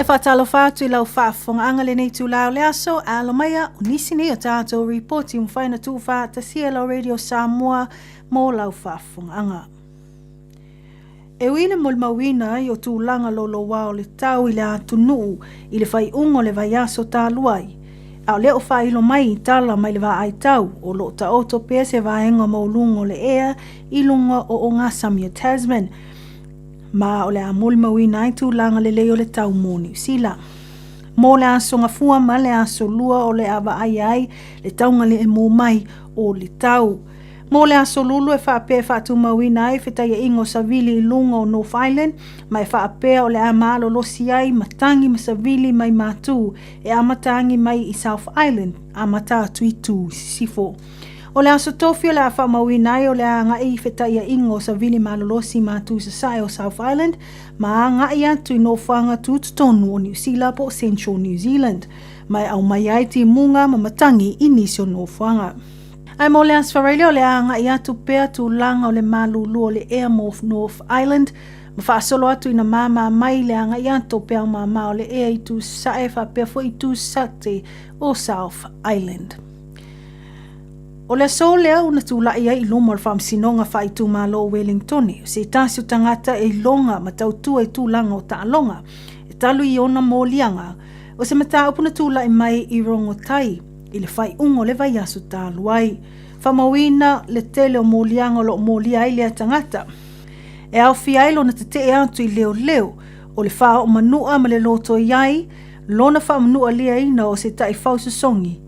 E whaatalo whātu I lau whaafonga anga le nei tū lao le aso, alo maia o nisi nei o tātou reporti mwhaina tū whaata sia lau Radio Samoa mō lau whaafonga anga. E wile mol mawina I o tū langa lolo wao le tau I le atu nuu I le whai ungo le vai aso tā luai. Au leo whai ilo mai I tala mai le wa ai tau o lo ta oto pia se vaenga maulungo le ea I lunga o Ngasami o Tasman. Ma o le a mol mawina I tū langa le leo le tau mō New Zealand. Mō le aso ngafua ma le aso lua o le awa ai le taunga le mō mai o le tau. Mō le aso lulu e whaapea whaatu mawina ai whetai e ingo savili I lunga o North Island, mai whaapea o le a malo losi ai matangi ma savili mai mātū e amatangi mai I South Island, a matatu I tū sifo. O le aso tofi o le a whaamawina ai o le a ngai whetai e ingo savili malo losi mātū sasai o South Island, ma a ngai atu I nofanga tūtutonu o New Zealand po Central New Zealand, mai au mai ai ti munga ma matangi I nisi o nofanga. Ai mo le asfarele o le anga I atu pea tu langa o le malulu o le Airmouth North Island. Ma whaasolo atu ina mama mai le anga I atu pea mama o le ea I tu sae whapea fo I tu sate o South Island. O le so lea una tu lai ai I loma o le whamsinonga wha I tu malo o Wellington. Se tasi o tangata e longa ma tautua I tu langa o taalonga. E talu I ona mo lianga. O se mata upuna tu lai mai I rongotai. I le whai ungo le vai asu tālu ai. Whamawina le tele o mōlianga o lo mōlia ai lea tangata. E au fiailo na te te e atu I leo leo. O le wha o manua ma le loto iai, lona wha manua lea ina o se tai whausasongi.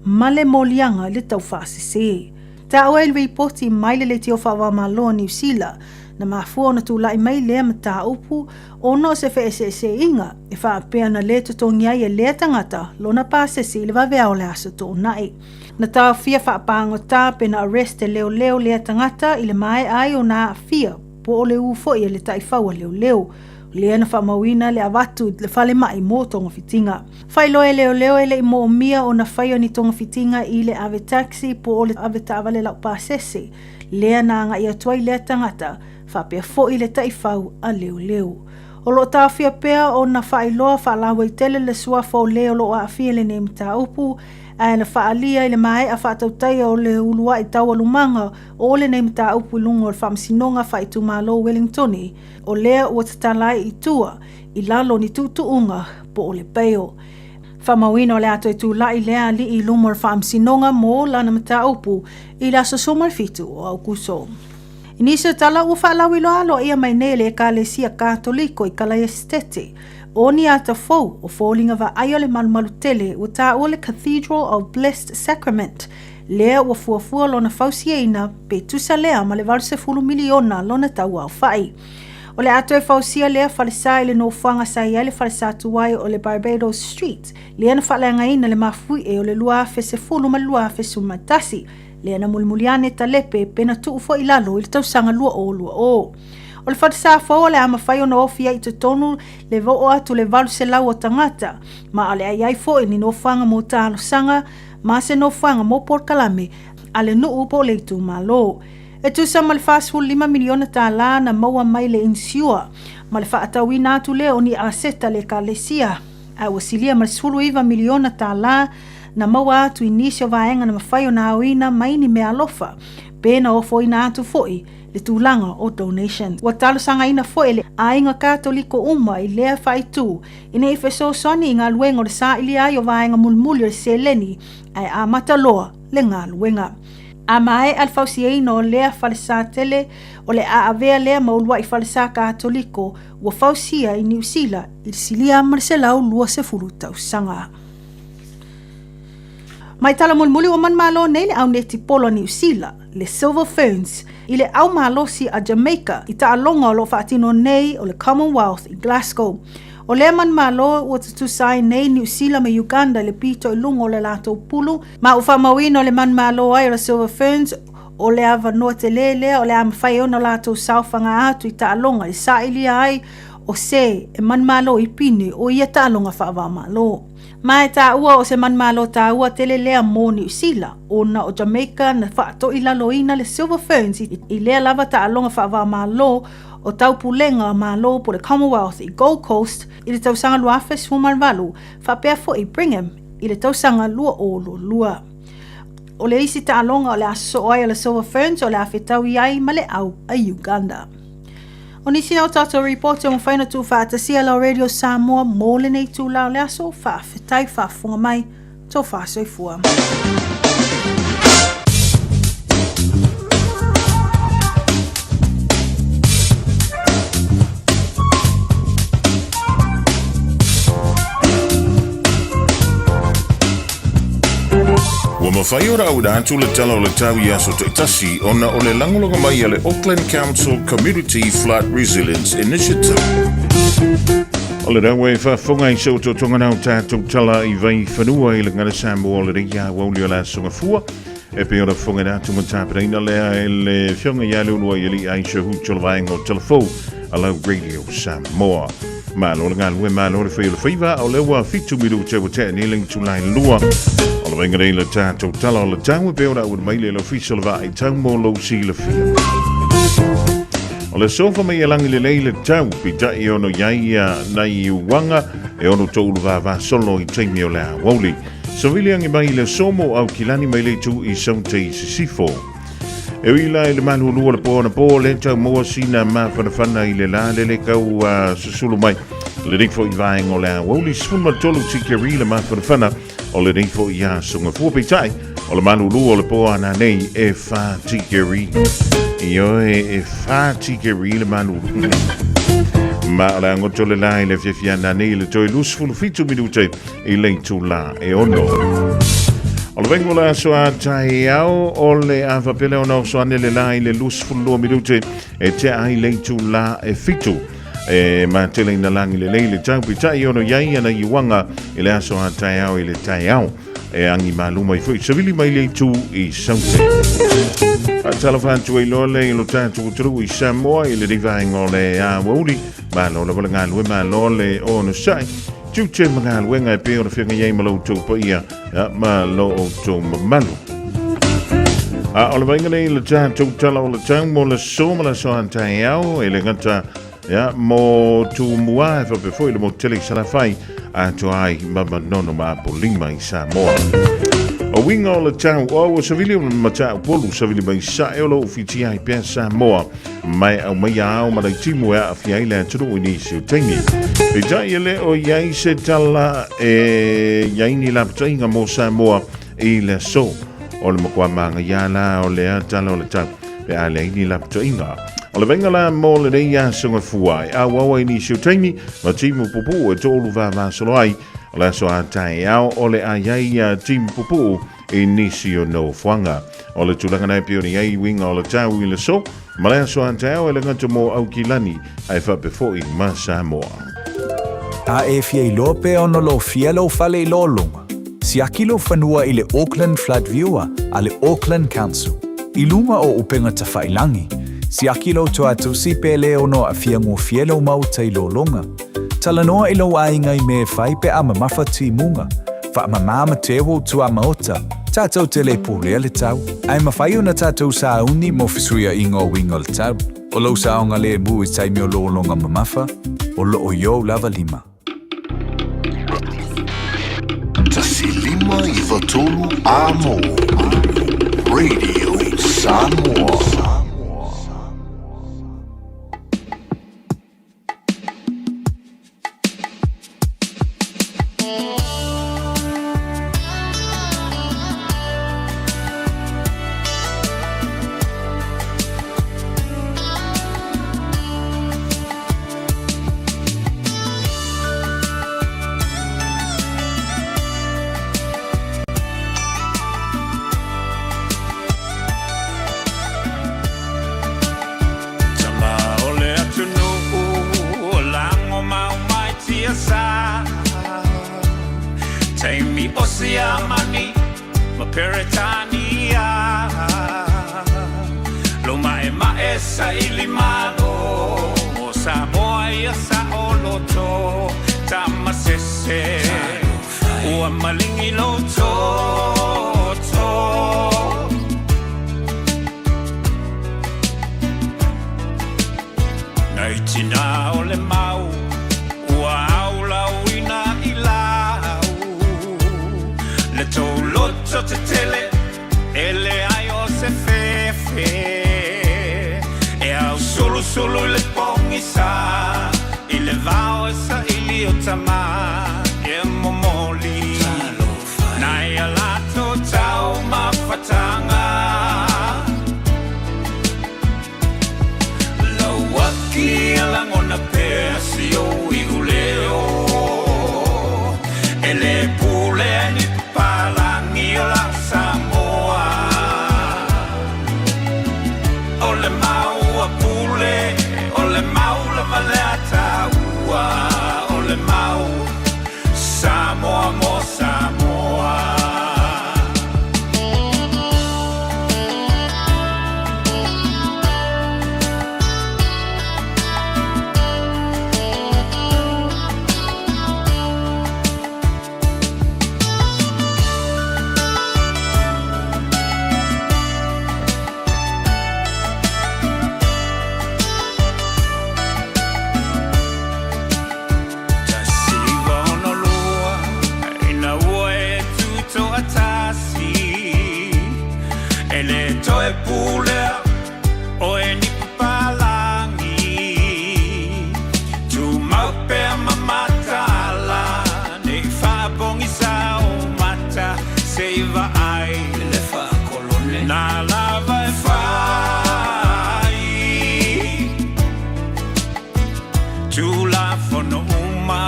Ma le mōlianga le tau whaasese. Ta au e le reporti mai le te o whawa maloa New Zealand. Na mafua na tu lai mai lea mata upu o no se se inga e wha apea na le tutongi ai e lea tangata lona pāsesi le wawea o le aso tō nai. Na tā fia wha apango tā pe na arrest e leo lea tangata I le mai ai o na fia po o le ufo I le tai whaua leo. Lea na whamawina le awatu le whale mai mō tonga fitinga. Whailo e leo e le imo mia o na whaio ni tonga fitinga I le ave taxi po o le ave tawa le lau pāsesi. Lea na nga ia tuai lea tangata whapea fo I le taifau a leo. O lo tāwhia pea o na whailoa whalawa I tele le suafa o leo lo a whia le nemi tā upu, a na whaalia I le mai a whaatautai o le ulua I taua lumanga o le nemi tā upu lungo o le whamsinonga whaitu malo Wellington, o lea ua tatalai I tua, I lalo ni tutuunga po o le peo. Whamawina o le ato I tū lai lea li I lumo o le whamsinonga mo lana mata upu I la sasoma fitu o au kuso. Inisa tala ua whaalawi lo alo ia mai nele e kālesia kātoliko I Kalai Estete. O ni ata fau o fōlinga wa aio le malumalu tele ua tā o le Cathedral of Blessed Sacrament. Lea ua fuafua lona fausiaina pe tusa lea ma le 20 miliona lona tau au whai. O le ato e fausia lea whalesa I le nofanga sai ai le whalesa tuai o le Barbados Street. Lea na whaleanga ina le mafui e o le lua fese fulu ma lua fesu matasi. Lea na mulmuliane talepe pena tuu fo I lalo I le tausanga lua o. O le whatisa fo le ama whai o na ofia I te tonu le vo atu le valu se lau o tangata. Ma ale ai fo I ni nofanga mo tālo sanga, ma se nofanga mo porkalame, ale nuu po le tu malo. E tu sa ma le whasfu 5 miliona tā la na maua mai le insua. Ma le whaatawina atu le o ni aseta le kālesia. A wasilia ma le 10 miliona tā la na maua atu inisio vaenga na mawhai o na awina mai ni mea alofa. Pena o fo ina atu foi le tūlanga o donation. Wa talo sanga ina foi le ainga katoliko uma I lea whaitu. Ina I feso soni I ngā luenga o le sa ili ai o vaenga mulmuli o le seleni ai a mataloa le ngā luenga. A mae alfausia ino o lea whalesa tele o le a avea lea maulua I whalesa katoliko ua fausia I New Zealand I silia marselau lua se furu tau sanga. Mai tala mulmuli o man malo nei le au neti polo New Zealand, le Silver Ferns, I le au malosi a Jamaica, I taalonga o lo whaatino nei o le Commonwealth I Glasgow. O le man malo ua tutusai nei New Zealand me Uganda le pito I lungo le lato pulu, ma ufa mawino le man malo ai o le Silver Ferns, o le ava noa te lele, o le ama whai ona lato saufanga atu I taalonga, le saili ai o se e man malo I pine o ia taalonga whaava malo. Mai tā ua o se man malo tā ua tele lea mō New Zealand, ona o Jamaica na whaato I lalo ina le Silver Ferns I lea lava tā alonga whaava malo o taupulenga ma lo po le Commonwealth i Gold Coast i le tausanga luafe sumalvalu whapea fo i Brigham i le tausanga lua o lua. O le isi ta'alonga o le aso oai o le Silver Ferns o le awhetau iai ma le au a Uganda. O nisi au tato reporter mo whaina tu whaatasia lau Radio Samoa mo le nei tu lau le aso whaafetai whaafunga mai tō whaasoifua. Wa mawhai ora au da atu le tala o le tau i aso te tasi ona o le langologa mai a le Auckland Council Community Flood Resilience Initiative. O le rawe whafonga i sau tō tonga nau tātou tala i vai whanua i le ngana Samoa o le reia wauli o la songa fua. E pe ora whonga nā tunga tāpereina lea e le whionga i alunua i li aisha hu tolavaeng o telefou a lau Radio Samoa. Malo le ngalue malo le whai o le whaiva o le wa fitu miru te wa te niling tulai lua. O le wenga reila tātou tala o le tau e pe ora ua maile le official va i tau mō lau si le whia. O le sofa mai alangi le leile tau pita i ono iaia na i uwanga e ono tōulu va solo i teimi o le a wauli. Savili angi mai le somo au kilani mai le tu i saunte i sisifo. E wila i le malu lua le pōna pō le tau mua sina ma whanawhana i le la le kau susulu mai. Le rifo i vaeng o le a wauli sfuma tolu tike rila ma whanawhana o le rifo i a sunga fuapitai o le malu lua o le pō ana nei e wha tike ri. I oe e wha tike ri le malu ma o le angoto le la i le fiafiana nei le toi lusfulu fitu minute i leitu la e ono. O le vengo la soa tai au o le awhapele o nao soane le lai le lusfulu minute e te ai leitu la e fitu. E ma tele ina langi le leile tau pitai ono iai ana iwanga i le aso a tai au i le tai au. E angi maluma i fui savili mai leitu i saute. A talafantu e lole i lo tatu utru i Samoa i le rivaengo le a wauri. Ma lo le wala ngalue ma lole o no sai. Tūte mga luenga e peo na whianga iei malau tō pa ia ma lo o tō mamalu. O le vainga nei le tātou tala o le tau mo le so ma la so antai au e le ngata mo tū mua e whapefoi le mo tele sara whai a tō ai mama nono ma polima i Samoa. O winga o le tau o savili o le matau polu savili mai sa e o lo ufiti ai pia Samoa mai au mai au ma dai timu e a fiai le aturu i nisi o teimi. E tai ele o iai se tala e iai ni lapta inga mo Samoa i le so o le makua manga iala o le atala o le tau pe a le ni lapta inga. O le venga la mo le reia sunga fuai a wawa i nisi o teimi ma timu pupu e tolu va solo ai o le so a tai au o le a iai timu pupu i nisi o no fuanga. O le tulanga nai pio ni ai winga o le tau i le so ma le so a tai au e le ngata mo au kilani ai whapefo i ma Samoa. A e fia i lope ono lo fia lo fale i lolunga. Si akilo fanua i le Auckland Flood Viewer a le Auckland Council. I lunga o upenga ta whailangi. Si akilo to atu si pele ono a fia ngō fielo mauta i lolunga. Talanoa i lo ainga i me whai pe ama mawhati munga. Wha ama mama tewo tu ama ota. Tātou te le pūlea le tau. Ai mawhai una tātou sa uni mo fisuia i ngō winga le tau. O lau sa onga le mu i taimi o lolunga mamafa. O lo o yo lava lima. Tasi lima i watolu amo. Radio Samoa. ona pea si o I uleo E le pule ni palangi o la Samoa O le mau a pule O le mau la vale ataua O le mau Samoa mo Samoa Toe pule o e ni palangi tu mau pe mamatala ne fa bongi sa o mata se va ai le fa kolone na lava e fai tu la fono uma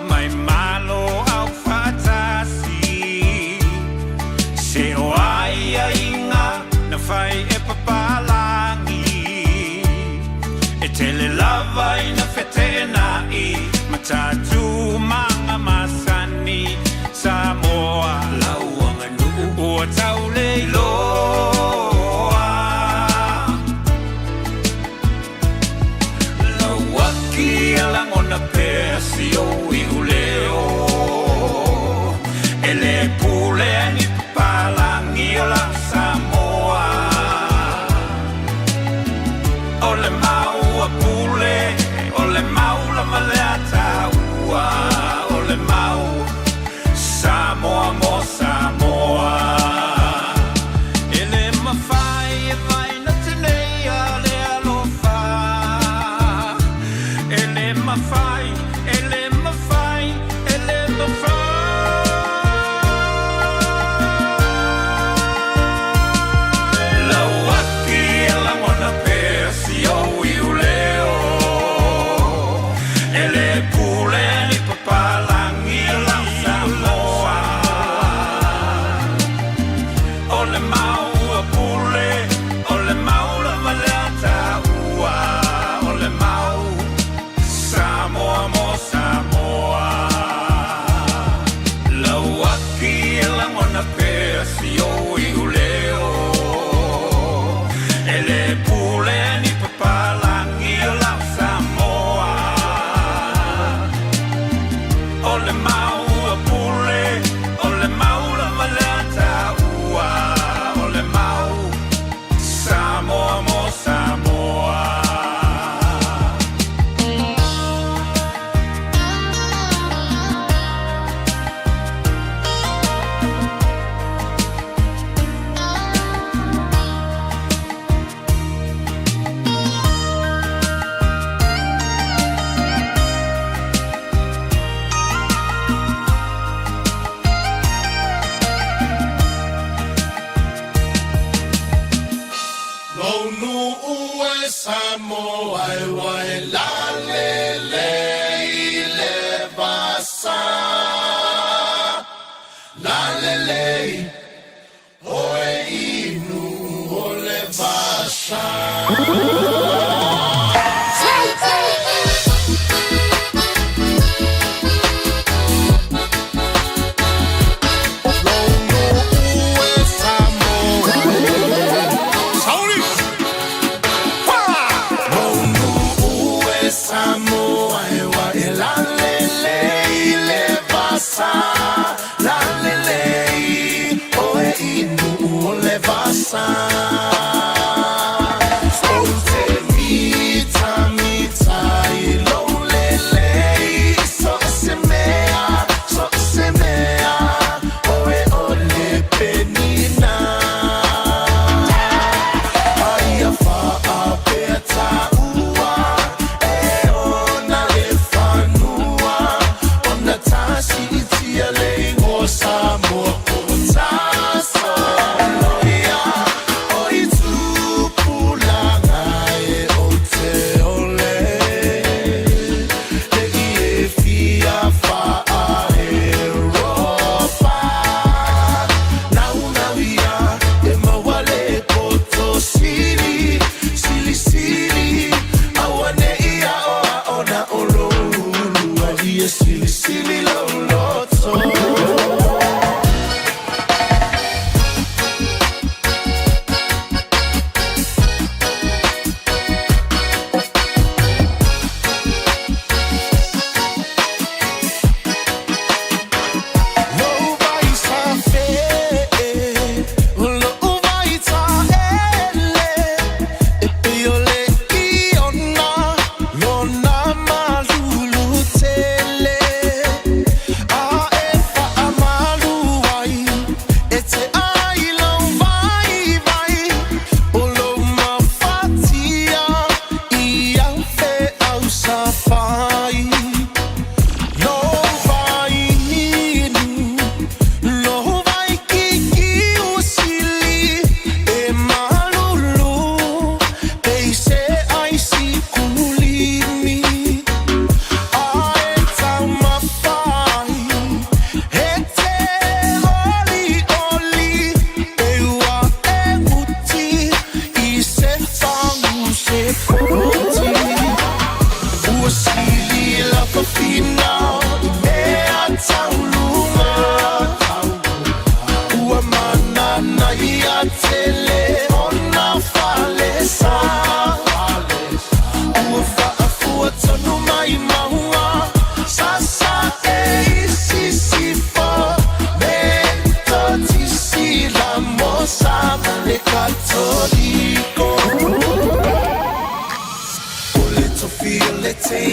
mai malo au fatasi se o ai ai fai e papalangi e tele lava ina fetena I matatu manga masani Samoa lauanga nuku ua taule loa lauaki alangona pea si o I uleo e le pule ni papalangi o la Samoa O le mau a pule, o le mau la male ataua, o le mau Samoa mo Samoa. E le mawhai e vai na tenei a le alofa. E le mawhai, e le mawhai, e le mawhai. Lauaki e langona pea si o I uleo E le pule ni papalangi la Samoa O le mau a pule, o le mau la valeta ua O le mau Samoa mo Samoa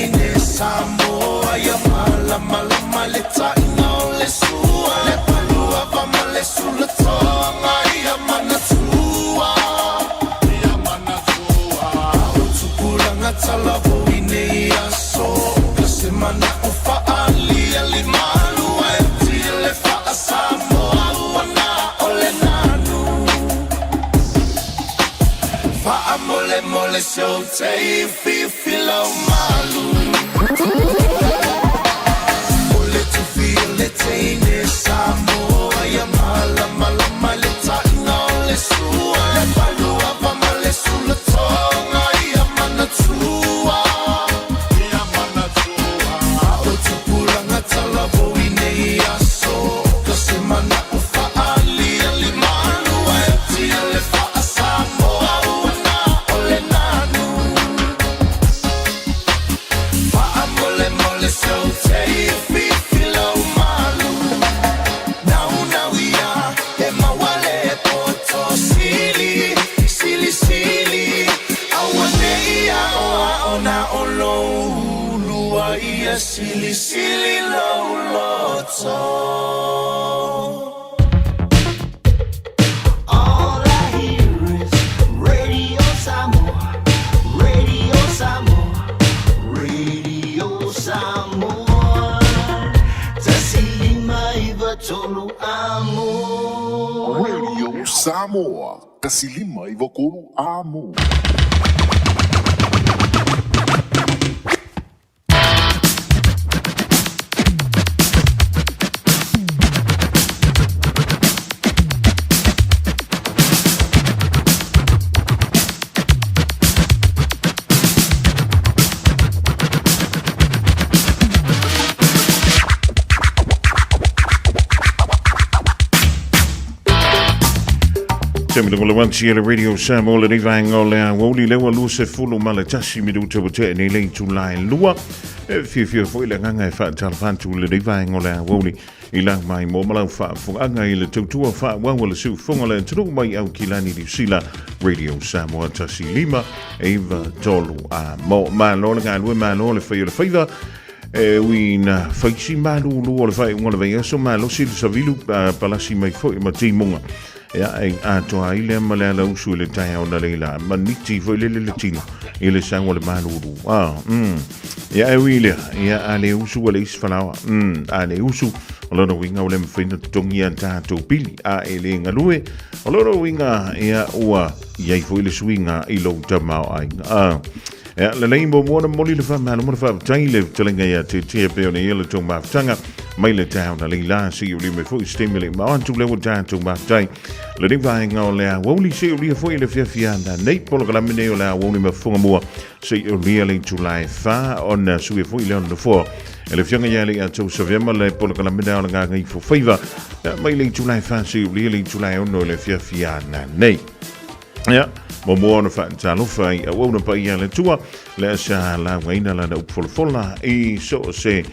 teine Samoa ya malama le tainga o le sua le palua vama le sula tonga ia manatua o tupulanga talavo ine ia so kasi mana ufa ali malu e tile fa Samoa wana ole nanu fa amole mole show te filo malu ole tu file teine Samoa ya malama le tainga ole sua le palua vama le sula tonga ia manatua o tupulanga talavo ine ia so kasi mana ufa ali malu e tile fa Samoa wana ole nanu fa amole mole so te filo malu now ia e mawale e poto sili awane ia ona olo lua ia sili loto. All I hear is Radio Samoa, Radio Samoa, Radio Samoa. Tasilima iva tolu amo. Radio Samoa, kasilima ivokulu amo. Tempo le wansi le Radio Samoa le rivanga o le woli le walu se fulu malatasi midu te bote ni le tulai lua fi foi le nganga fa talfantu le rivanga o le woli ila mai mo mala fa anga ile tutua fa wa le su fonga le tru mai au kilani di sila Radio Samoa tasi lima eva tolu a mo ma lo nga lu ma lo le fa le fa wina faisi malu lu le fa ngol ve so malo sil savilu palasi mai foi ma timonga ya a to ile mala la usu le tai ona leila maniti foi le tino ile sango le maluru ya wile ya ale usu le isfala ale usu loro winga ole mfina tongia tato pili a ele ngalue loro winga ya ua ya foi le swinga ilo tamao ai ya le leimbo mona moli le fa malo mo fa taile telenga ya te pe ona ile to maftanga mai le town na leila si uli me foi stimulate ma antu le wata to maftai le diva nga ole woli si uli foi le fia na nei polo kala mene ole woli me fonga mo si uli le July fa on su foi le on the 4 le fia nga ya le to savema le polo kala mene ole nga ngai fo favor mai le July fa si uli le July on le fia na nei ja mo na fa talo fa o na pa ia le tua le sa la waina la na upfolfola e so se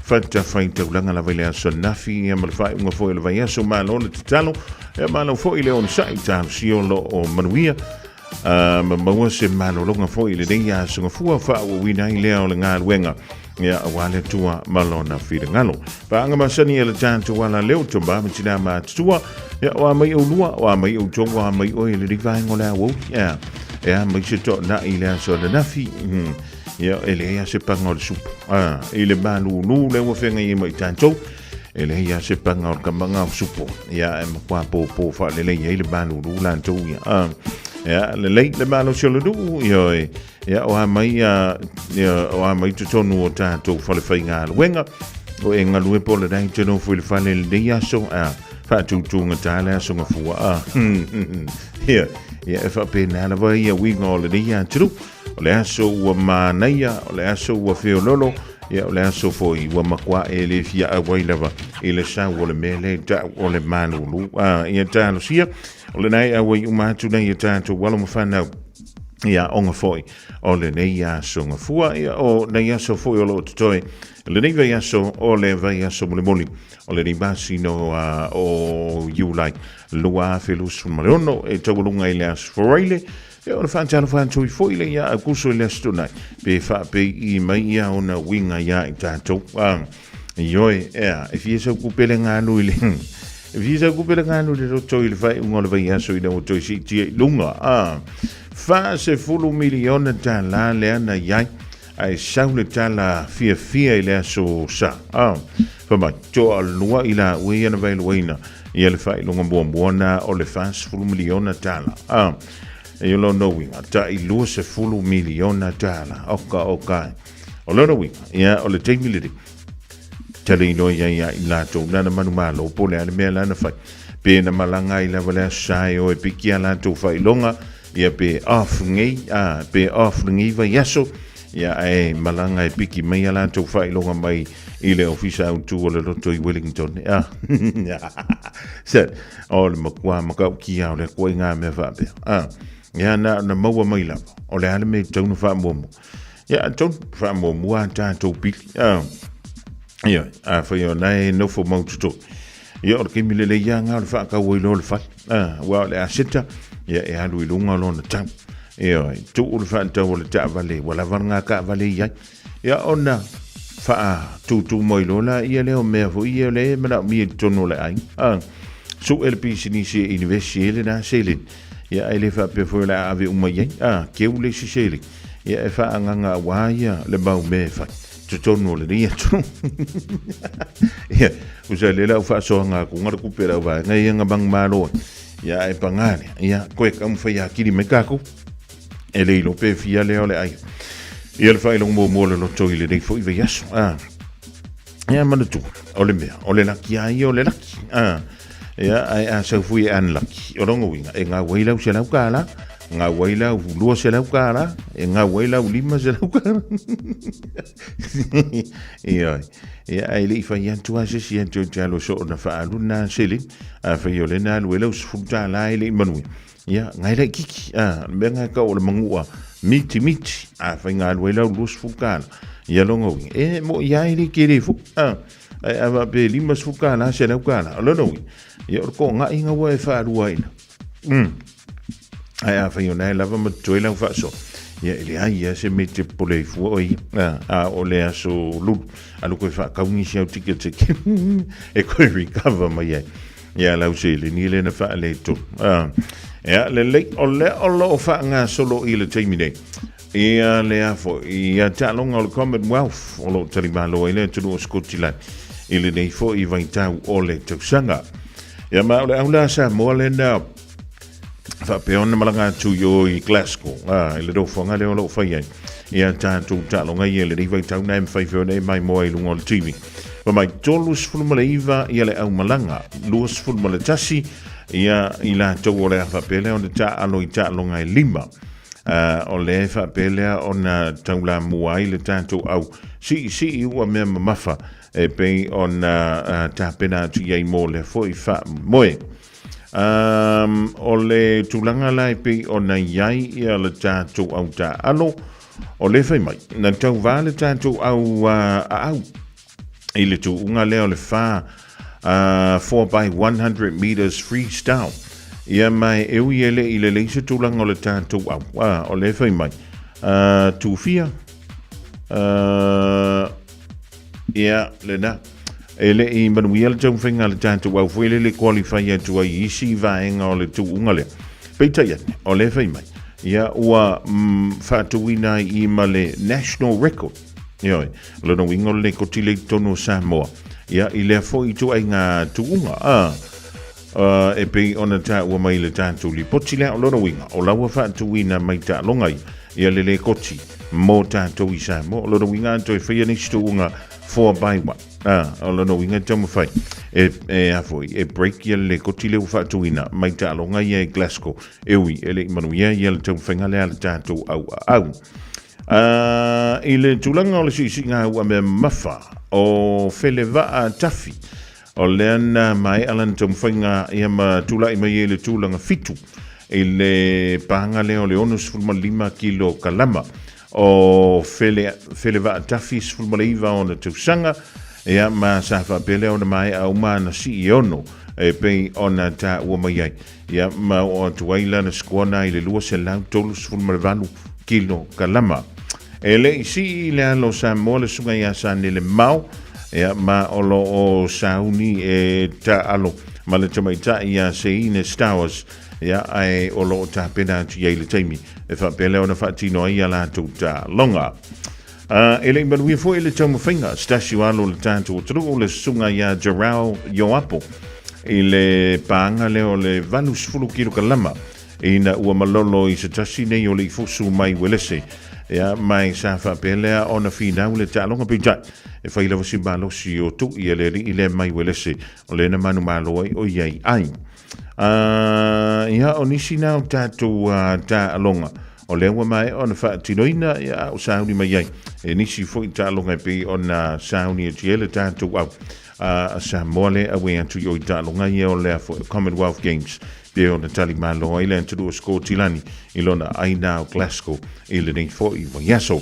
fanta fainta ulanga la vele so nafi e mal fa un fo le vai so malo le talo e malo fo ile on sai talo si o manuia ma se malo longa fo ile de ya so fu fa o wina ile o nga wenga ya wale tua malona fi de ngalo pa anga masani ele tanto wala leo tomba mtina ma tua ya wa mai o lua wa mai o tonga wa mai o ile vai ngola wo ya mai se to na ile so de nafi ya ele ya se pangol sup ile balu nu le wo fenga i mai tanto ele ya se pangol kambanga supo ya kwa po fa le ile balu nu lan to ya le balu so lu yo ya o mai o mai tonu o tato fa le fainga wenga o enga lue po le dai tonu fu le fa le dia so fa tu ngata so ngafu ya fa pena la vai ya winga o le dia tru o le aso wa manaya o le aso wa feololo ya o le aso foi wa makwa ele fia a wailava ele sa o le mele ta o le manulu ya tano sia o le nai a wai uma tu nei tato wala mo fa na ya onga foi o le nei ya so ngafua ya o nei ya so foi o lo toi le nei vai so o le vai so moli o le ribasi no o you like lua felus malono e tawulunga ile as forile E o le whaantalo whaantoi fo i le ia a kuso i le astonai. Pe wha pe I mai ia o na winga ia I tātou. Ioi, e fie sau kupele ngā nui le. E fie sau kupele ngā nui le roto I le whai unga le vai aso I le o toi si tia lunga. Wha se fulu miliona tā la le ana iai. Ai sau le tala fia I le aso sa. Whamai, to a lua I la ui ana vai luaina. Ia le whai lunga buona o le wha se fulu miliona tala. E lo no winga ta I lua se fulu miliona tala oka o lo no winga ia o le teimi le tali no ia I lato na manu malo po le me la na fai pe na malanga I la vale sai o e piki ala to fai longa ia pe off ngi va yaso ia e malanga e piki mai ala to fai longa mai I le ofisa tu o le loto I Wellington se o le makau ki au le ko nga me va pe ya na maua mai la o le ale me tonu fa momo ya ton fa momo ta to bil ya a fa yo nai no fo mo to ya o ke mi le ya nga fa ka wo lo fa wa le asita ya e halu I lunga lo na tam ya tu o fa ta o le ta vale wala vanga ka vale ya ona fa tu mo lo la ya le o me vo ya le me na mi tonu le ai so LPC ni se university le na selin ya ele fa pe fo la ave uma ye ke ule si sele ya e fa anga wa ya le ba me fa to no le ya tu ya usa le la fa so nga ku ngar ku pera va nga nga bang malo ya e pangale ya ko e kam fa ya kiri me ka ku ele lo pe fia le ole ai ya le fa lo mo le lo to ile de fo i ve yaso ya manu tu ole la ki ai ole la ya ai a sa fui an laki o rongo winga e nga weila se la kala nga weila lu se la kala e nga weila lima se la kala ya ai le fa yan tu ase si to jalo so na fa luna sele a fa yo le na weila us futa la ile manu ya nga ile kiki me nga ka o le mangua miti a fa nga weila lus fuka ya longo e mo ya ile kiri fu ai va pe lima fuka na se la kala lo no ia o ko nga inga wa e fa rua ina ai a fa yo na lava ma toila fa so ia ile ai se mete pole fu oi o le aso lu alu ko fa ka ungi se ticket e ko recover ma ia la usi le ni le na fa le to ia le o lo fa nga solo ile taimine ia le afo ia ta longa o Commonwealth o lo talimalo ile tu no Scotland ile nei fo I vai tau o le tausanga ya ma ole aula sa mo le na fa pe on malanga tu yo I Glasgow ile do fonga le lo fa ya ta tu ta longa ye le vai tau na fa fo nei mai mo I lungo le TV pa mai tolus fulmalaiva ia le au malanga lus fulmale tasi ia ila to ole fa pe le on ta alo I ta longa I lima o le fa pe le on taula muai le tanto au si u me mafa e pe on ta pena tu ye mo le foi fa moe o le tulanga lai pe on yai ia le tanto au ta alo o le fai mai na tau vale tanto au ile tu unga le o le fa 4 by 100 meters freestyle ia mai eu ile le se tulanga o le tanto au o le fai mai tu fia ia le na ele I manuel tau whenga le tanto au fuele le qualify tu ai isi vaenga o le tu unga le peita ia o le fai mai ia ua whatuina I ma le national record ia le no wingo le kotile tono Samoa ia I le fo I tu ai ngā tu unga e pe ona ta ua mai le tanto li potile o no winga o laua whatuina mai ta longai ia le koti mo tanto I Samoa o no winga to e whaia ni stu unga 4 by 1 o no winga tamu fai e afoi e break ia le kotile u whatuina mai ta longa ia e Glasgow ewi ele manuia ia le tamu whenga le ala tanto au I le tulanga o le singa ua me mafa o Felevaa Tafi o leana mai alan tamu whenga ia ma tula I mai le tulanga fitu I le panga leo le onus fulma 5 kilo kalama o Felevaa Tafi fulma leiva o na tausanga ia ma sa fa pele o na mai au mana si ono e pei ona ta ua mai ai ia ma o tuai lana skuana i le lua se lau tolu sefulumalavalu kilo kalama e le isi i le alo Samoa le sunga ia sa ne le mau ia ma olo o sauni e ta alo ma le tamaita ia se ine Stowers ia ai olo ta pena ti ai le taimi e fa pele ona fa tino ia la tu ta longa ele manuia foi le tau mawhainga stasio alo le tātou o tru le sunga ia Jarau Yoapo i le pāanga leo le valu sifulu kilo kalama ina ua malolo i se tasi nei o le i fusu mai welese ia mai sa whapelea o na whinau le tālonga peitai e whailawa si malosi o tu i le i le mai welese o le na manu maloai o iai ai ia o nisi nao tātou tā alonga o le ua mai o na whaatinoina ia o sauni mai ai e nisi fwoi tā alonga e pei o na sauni e tiele tātou au Samoa le awe atu i o tā alonga ia o lea for Commonwealth Games pe o na tali malo i le anturu o sko tilani i lona aina o Glasgow i le nei fo i yaso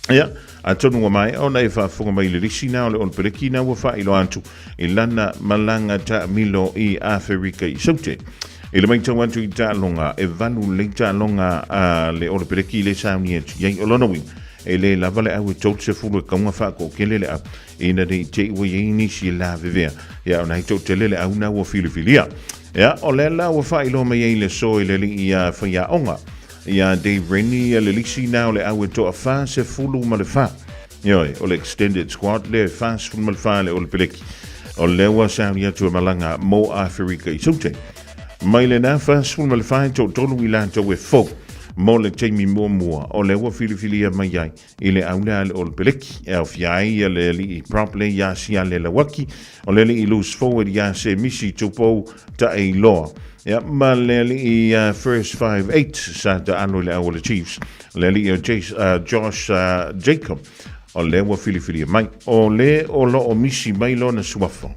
ia a tonu mai o na e whaafunga mai le risi na o le olpereki na ua wha ilo antu i lana malanga ta milo i Afrika i saute i le maitau atu i tā longa e vanu le tā longa le olpereki le sauni atu iai o lona wing e le lava le au e tau se fulu e kaunga whako kele le au ina de te ua iei si la vivea ia o na i tau te le au na ua filifilia ia o le la ua wha ilo mai ei le so i le li i a whaia onga ia Dave Rennie le lisi na o le au e toa wha se fulu ma le wha ioi o le extended squad le wha se fulu ma le wha le o le peleki o le ua sauni atu malanga mo Afrika i saute mai le na wha se fulu ma le wha tau tolu i la tau e fo mo le teimi mua o le ua filifilia mai ai i le auna le o le peleki e au fiai le li i properly ia sia le lawaki o le li i loose forward ia se misi tupou ta e loa ia ma le li i first 5-8 sa ta anu le au le Chiefs le li i Josh Jacob o le ua filifilia mai o le o lo o misi mai lo na suafo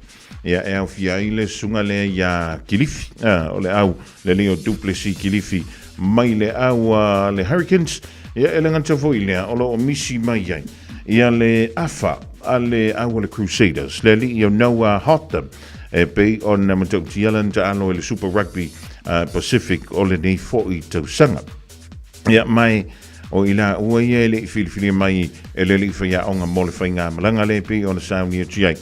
ia e au fiai le sunga le ia Kilifi o le au le li o Duplessis Kilifi mai le au le Hurricanes ia e le nganta foi lea o lo o misi mai ai ia le afa a le au le Crusaders le li o Noah Hotham e pei o na matauti alan ta alo le Super Rugby Pacific o le nei foi tausanga ia mai o ila ua ia le filifili mai e le li whaia onga mo le whainga malanga le pei o na sauni atu ai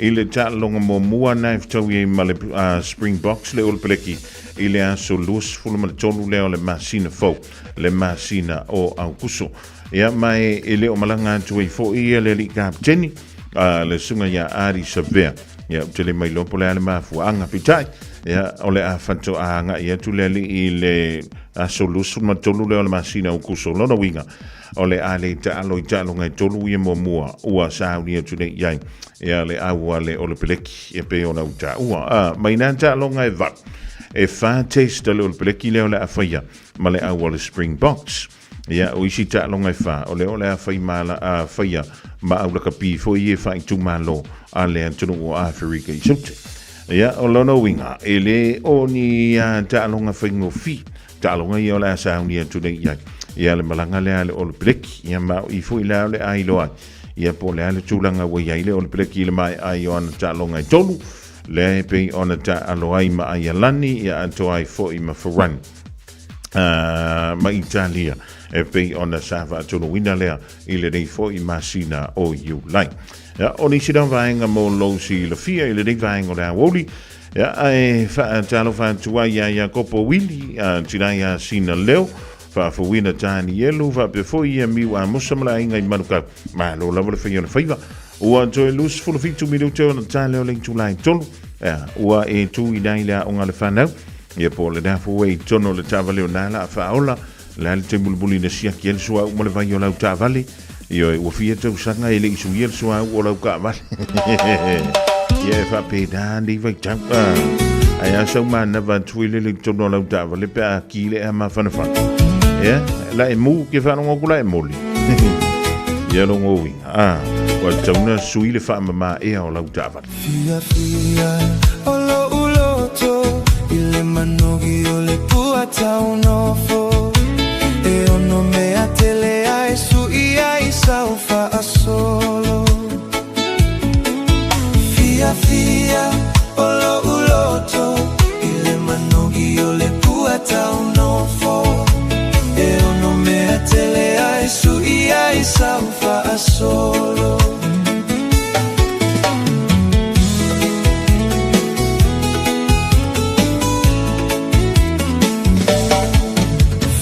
i le tālonga mo mua naif tau i ma le Springboks le ulpeleki i le aso luas fulma le tolu leo le masina fau le masina o Augusto ia mai e le o malanga atu i fo i le li kapteni le sunga ia Ari Savea ia tele mai lopo le ale mafuanga pitai ia o le a fanto anga ia tu le li i le aso luas fulma tolu leo le masina Augusto lona winga o le ale ta alo i ta longa tolu i mo mua ua sauni atu nei iai ia le aua le o le peleki e pe ona uta ua mai nanta longa e va e fa taste le o le peleki le o le afaya ma le aua le Springboks ia o isi ta longa e fa o le afai mala afaya ma au la kapi fo i e fa i tu malo a le antunu o Afrika i saute ia o lono winga e le o ni ta longa faingo fi ta longa i o le sauni atu nei iai ia le malanga le ale o le peleki ia ma i fo i le ale ai loa ia po le ale tūlanga wa ia ile o le peleki le mai ai o ana ta longa i tolu le pei o na ta aloai ma ai alani ia ato ai fo i ma Ferrani ma Italia e pei o na safa atono wina lea i le nei fo i masina o Iulai ia o nisi dan vaenga mo lo si la fia i le nei vaenga o le awoli ia ai talo fa tua ia kopo wili tina ia sina leo fa wina tani yelu fa before ia mi wa musamla inga i manuka ma lo la vole fa faiva ua joe lus full of 2 minuto na tale o link to line tolu ua e tu i dai la onga le fanau ia po le da fo wei tono le tavale na la fa ola la le bulbuli na sia kiel so mo le vai o la tavale io ua fia tu sanga ele su yel so o la ka va ia fa pe da ndi vai tau ai aso ma na va tuile le tono la tavale pe akile ma fa na fa ia la e mu ke fa no ngula e moli ia lo ngoi wa tauna sui le fa ma e o la tava fia o lo uloto ile manogi o le puata unofo e ono me atele ai su ia i saufa a solo fia o lo uloto solo.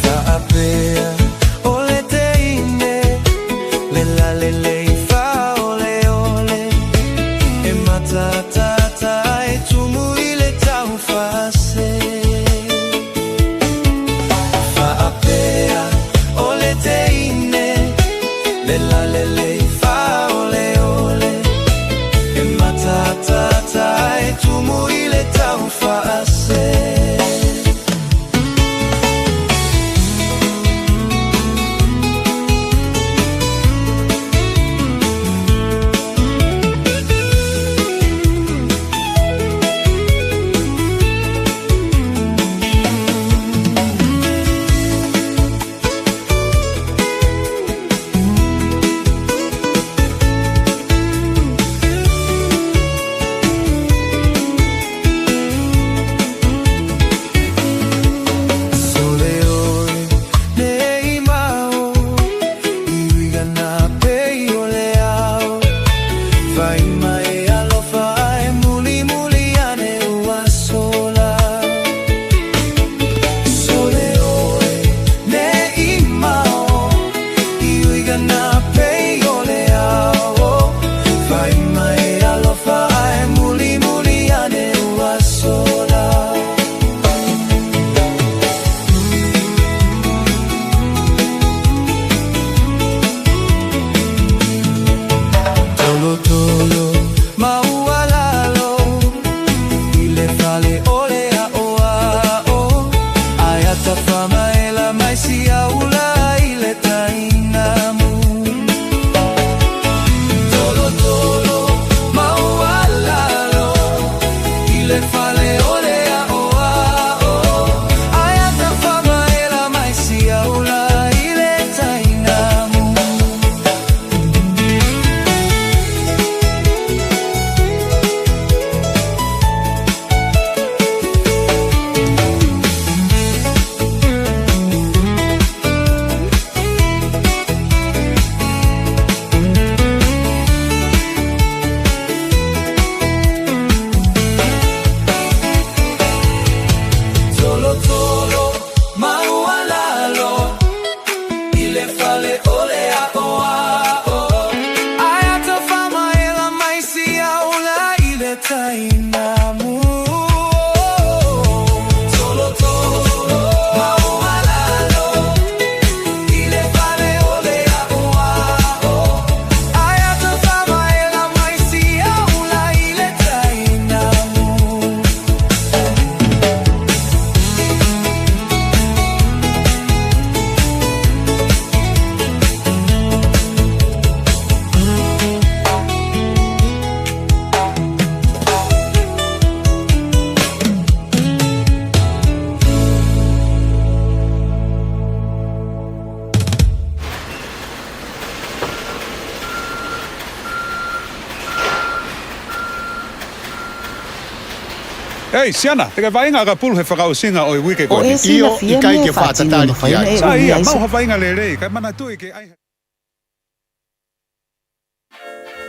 Fa'apea ole teine, le la le le fa ole ole, e matatata e tumu ile tau fase. Fa'apea ole teine, le la le le fa ole ole, e matatata e tumu ile tau fase. Ei, siana, teka vainga ka pulhe whakau singa o i wike O koni. e sila fia me whaatino whaina e Sa ia, umi mau aisa. ha vainga le rei, kai mana tui ke ai.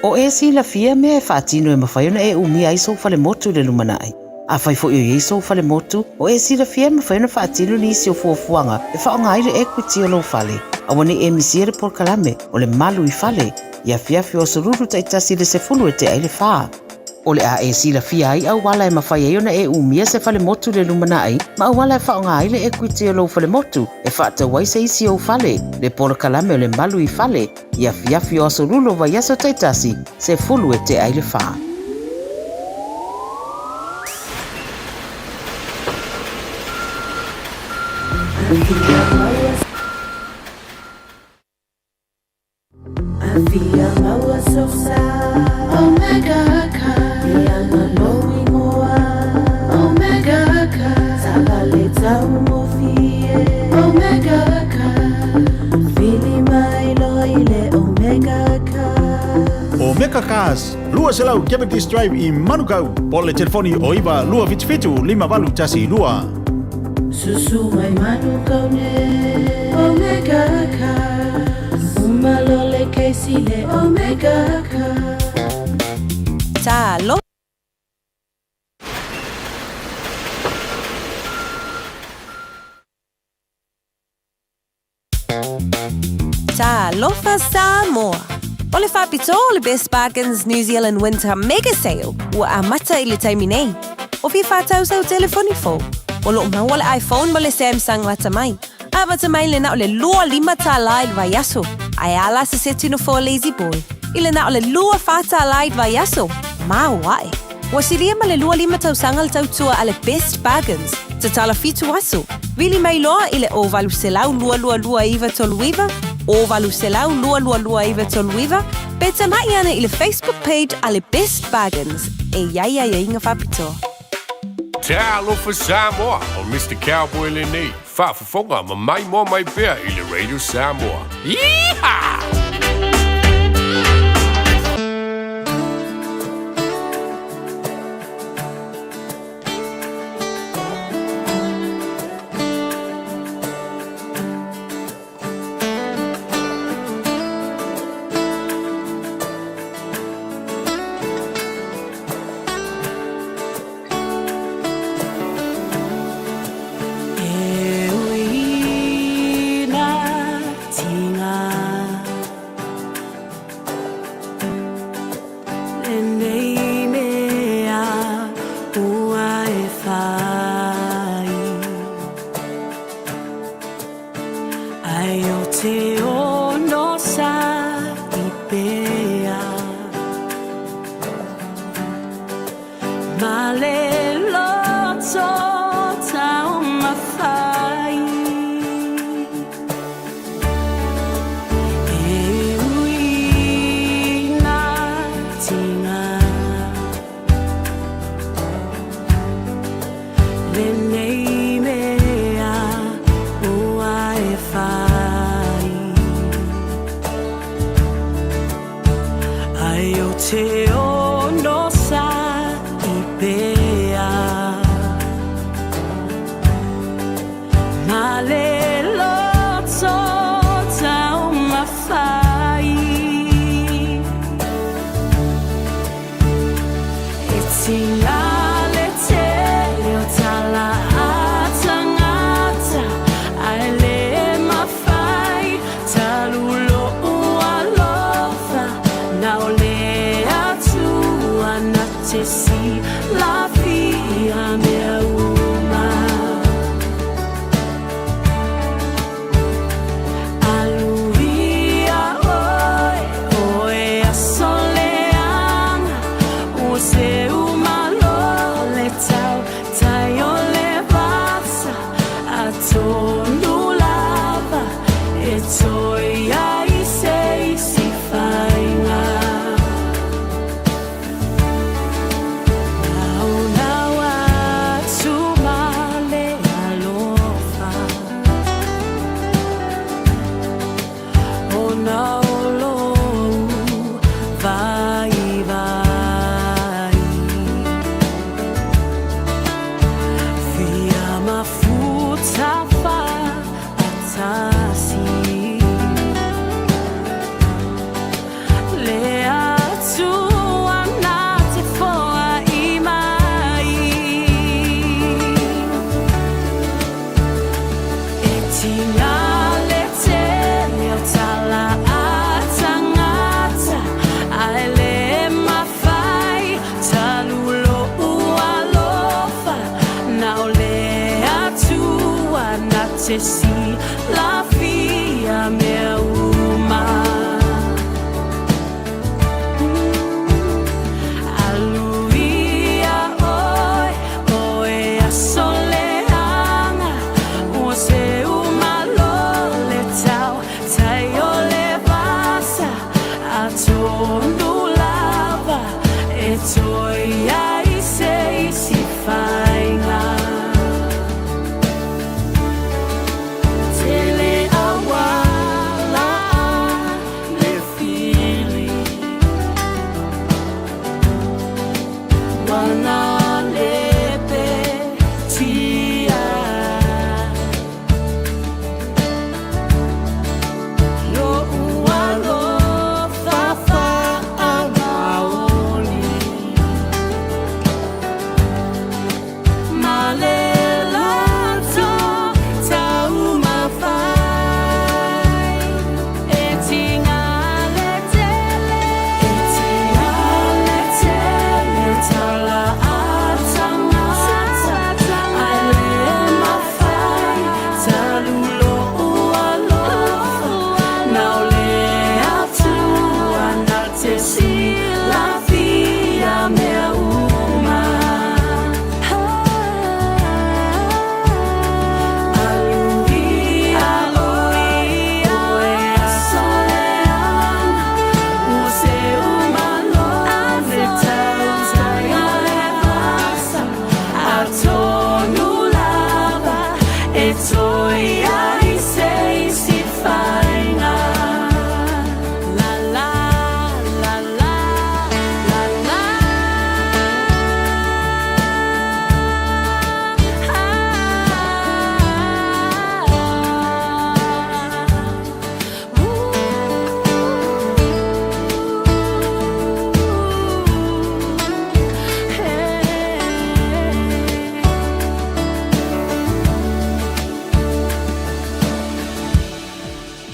O e sila fia me whaatino e mawhaiona e umi aisa o whale motu le lumanai. A whai fo i o yeso o whale motu, o e sila fia me whaiona whaatino ni isi o fuafuanga e whaonga aire equity o lo whale. A wane e misiere por kalame o le malu i whale, ia fiafi o sururu taitasi le se fulu e te aile whaa. O le a e sila fia ai au wala e mawhai e ona e umia se whale motu le lumanai, ma au wala e whaonga aile equity o lo whale motu, e whaata waise isi o whale, le por kalame o le malu i whale, ia fiafi o sururu wa yaso taitasi se fulu e te aile whaa. Omega Cars, lua selau Cavendish Drive i Manukau. Po le telefoni o iwa lua fitu lima walu tasi lua. Susu mai Manukau ne Omega Cars. Umalo le ke AC le Omega ka. Talo. Talofa Samoa. O le whapito o le Best Bargains New Zealand Winter Mega Sale ua amata i le taimi nei. O fi whātau sau telefoni fo. O lo maua le iPhone ma le Samsung wata mai. A wata mai le na o le lua lima tā laid vai aso. Ai ala se se tino fo Lazy Boy. I le na o le lua whātā laid vai aso. Ma wae. Wa siria ma le lua lima tau sanga le tau tua a le Best Bargains. Te tala fitu aso. Vili mai loa i le o valu selau lua lua lua iwa toluiva. O valu selau lua lua lua iwa toluiva. Beta mai ana i le Facebook page a le Best Bargains. E iai ai inga whapito. Talofa Samoa o Mr. Cowboy le nei. Whaafafonga ma mai mo mai bea i le Radio Samoa. Yeehaw!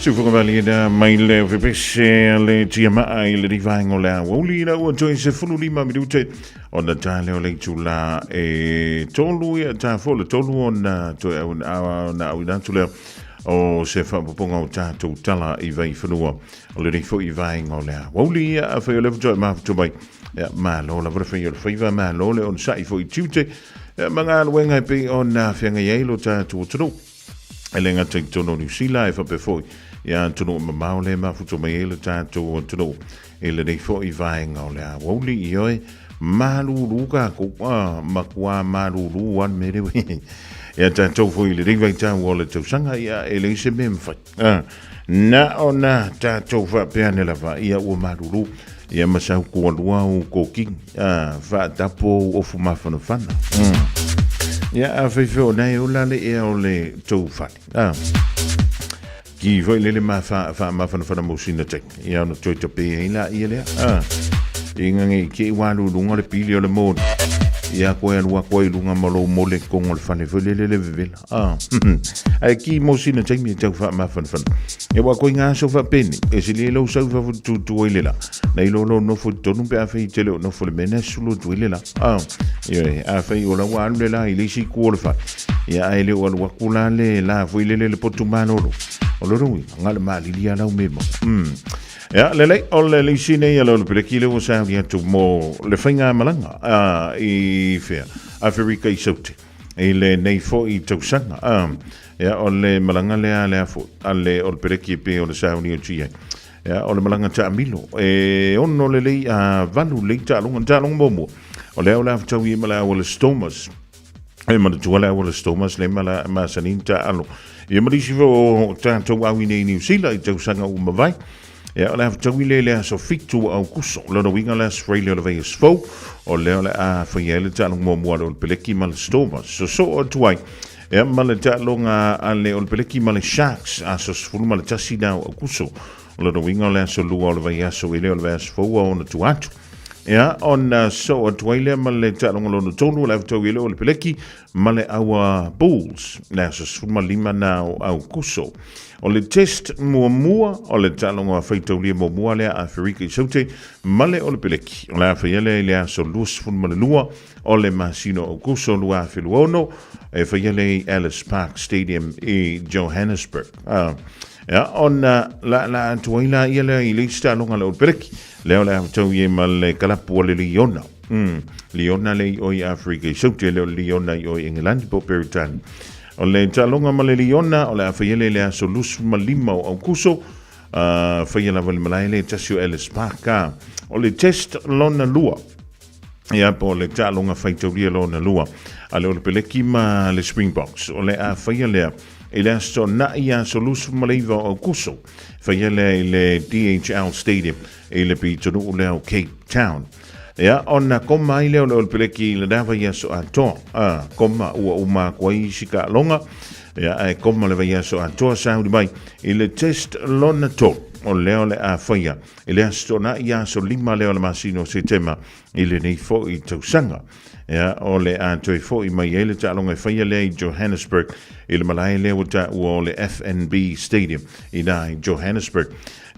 Stufunga vali da mai le vipese le tiama ai le rivaingo la woli la o join se fulu lima minute on the tale o le tula e tolu ya ta fo le tolu on to na udan tula o se fa ponga o tatou tala I vai whanua o le rifo I vaingo la woli a fa le join ma to mai ya ma lo la vrefo yo fa ma lo le on sai fo I tute manga wenga pe on na fianga yelo tatou tulu elenga te tono New Zealand fa pe foi ya tono maule ma futo mai ele tato tono ele nei foi vainga o le woli ioi malu luka ko makwa malu luan mere we ya tato foi le ring vai tan wole to sanga ya ele se mem fa na ona tato fa pe anela va ya o malu lu ya masau ko lua ko king fa tapo o fuma fa no fana ya a fefo nei o lale e o le tau fali. Ki foi lele ma fa fa mo sina tek. Ya no toi te pe ila ia le. Inga ngi ki walu lunga le pili o le mo. Ya ko e lua ko lunga malo mole ko ngol fane fo lele le vel. Ai ki mo sina tek mi tau fa ma fa. E wa ko nga so fa peni. E se le lo so fa tu ile la. Nei lo no fo tonu pe a fe tele no fo le mena sulu tu ile la. Ye a fe o la wa le la ile si qualify. Ya ele o wa kula le la fo ile le potumano lo. O lo wi ngal ma li ya la memo. Ya le o le sine ya lo pe ki le o sa ya tu mo le finga malanga I fe Africa I sote. Ele nei fo I tu sanga. Ya o le malanga le fo ale o pe ki pe o le sa ni o chia. Ya o le malanga ta milo ono le valu le ta long momo o le ola ta wi mala o le stomas e ma tu wala o le stomas le mala ma saninta alo e ma disi vo ta to wa wi nei New Zealand ta sanga o mavai ya ola ta wi le so fitu au kuso lo no winga la Australia le vai sfo o le ola a fa yele ta long momo o le peleki mal stomas so o tuai e ma le ta longa ale o le peleki mal sharks so sfulu mal tasi na o kuso lo no winga le so lu o le vai so ile o le vai sfo o na tuatu ya on so atwaile male talongo lo tonu la tawile o le peleki male awa bulls na so suma lima na au kuso o le test mua o le talongo a feito le mua le Afrika sote male o le peleki o la fayele le so lus fun male lua o le masino o kuso lua filuono e fayele Ellis Park Stadium I Johannesburg ya on la atwaila ile ile sta longa le peleki leo le tau ye mal kalapu le liona liona le o Africa so te le liona o England po peritan o le talonga mal liona o le afele le solus malima o kuso fayela val malaile tasio Ellis Park o le test lona lua ya po le talonga faito le lona lua ale o le peleki ma le Springboks o le afele ele sto na ia solus maleva o kuso fayele le DHL Stadium ele pitonu le Cape Town ya ona koma ile o peleki le dava ia so ato koma o ma kwai sika longa ya koma le ia so ato sound mai ile test lona to o le a faya ele sto na ia so lima le masino setema ile nei fo I tausanga ya ole anto fo I mai ele ta longa faya le Johannesburg ile malai le wata o le FNB Stadium in Johannesburg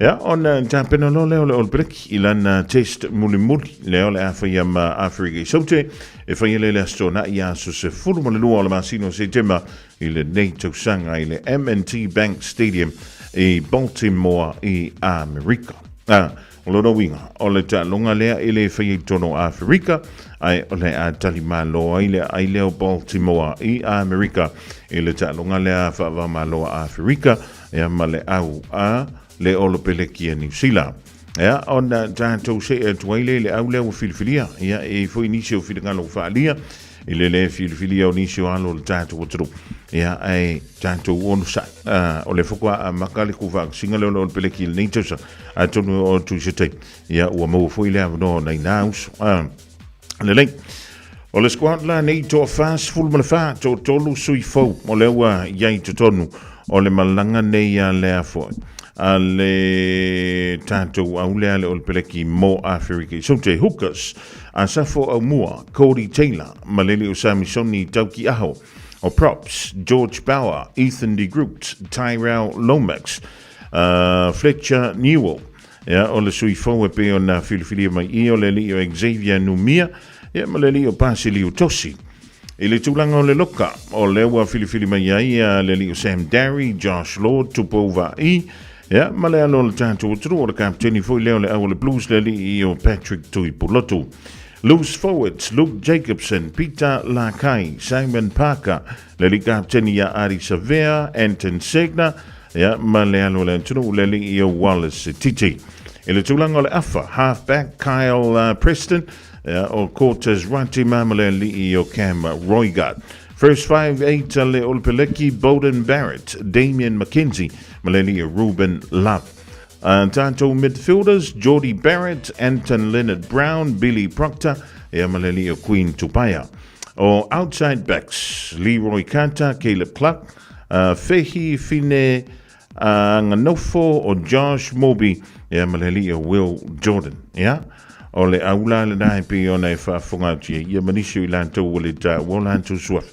ya on tapena lo le o break ilan test mulimuli le ole afaya ma Afrika sote e faya le sto na ia so se fulu mo le lo masino setema ile nei tausanga ile M&T Bank Stadium I Baltimore I America o lo winga o le ta longa lea ile fai tono Afrika ai o le a talima lo ile ai le Baltimore I America ile ta longa lea fa va malo Afrika e male au le o lo peleki New Zealand ya on ta to se e twaile le au le o filfilia ya e foi inicio filingalo falia ile le filfilia o inicio alo le tato wotru ya ai tanto onu sa o le fokwa makale ku va singa le o peleki le nitosa atonu o tu sete ya o mo foi le no na inaus le le o le squad la nei to fast full malfa to tolu sui fo o le wa yai to tonu o le malanga nei ya le afo ale tanto aule ale o peleki mo Afrika so te hookers asafo o mua Cody Taylor malele o Samisoni Tauki Aho o props George Bauer Ethan de Groot Tyrell Lomax Fletcher Newell. Ia, o le sui fau e pe o na filifilia mai I o le li o Xavier Numia, ia ma le li o Pasiliu Tosi. I le tūlanga o le loka, o le ua filifili mai ai le li o Sam Darry, Josh Lord, Tupova I, ia, ma le alo le tātou utru o le kapteni foi leo le au le Blues le li I o Patrick Tuipulotu. Loose forwards, Luke Jacobson, Peter Lakai, Simon Parker, le li kapteni ia Ari Savea, Anton Segna, ia, ma le alo le antunu le li I o Wallace Titi. I le tūlanga o le afa, halfback Kyle Preston, o Cortez Ranti Mamale li o Cam Roygard. First 5-8 le Olpeleki, Bowden Barrett, Damian McKenzie, Maleli Ruben Love. Tanto midfielders, Geordie Barrett, Anton Leonard Brown, Billy Proctor, Maleli Queen Tupaya. O outside backs, Leroy Kanta, Caleb Clark, Fehi Fine Nganofo, o Josh Moby, Maleli Will Jordan. Yeah? O le aula le nai pe o nei whaafonga tia. Ia manisio I lantou o le ta wolantou suaf.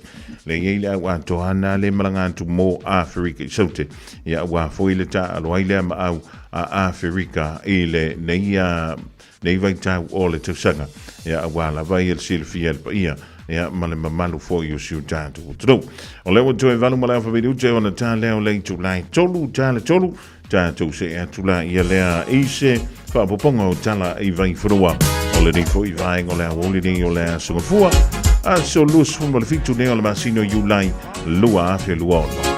Le iei le au anto hana le malangantu mō Afrika I saute. Ia wa foi le ta alo aile ma au a Afrika I le nei vai tau o le tausanga. Ia wa la vai el silfi el pa ia. Ia ma le mamalu foi o siu tātou. Tadou. O lewa toe valu ma leo whawiri ute o na tā leo le tu lai tolu, tā le tolu. Tātou se atula ia lea ise whaapoponga o tala I vai whanua o le nifo I vaenga o lea wolini o lea sungafua a so lus fumba le fitu neo le masino yulai lua awhia lua ono.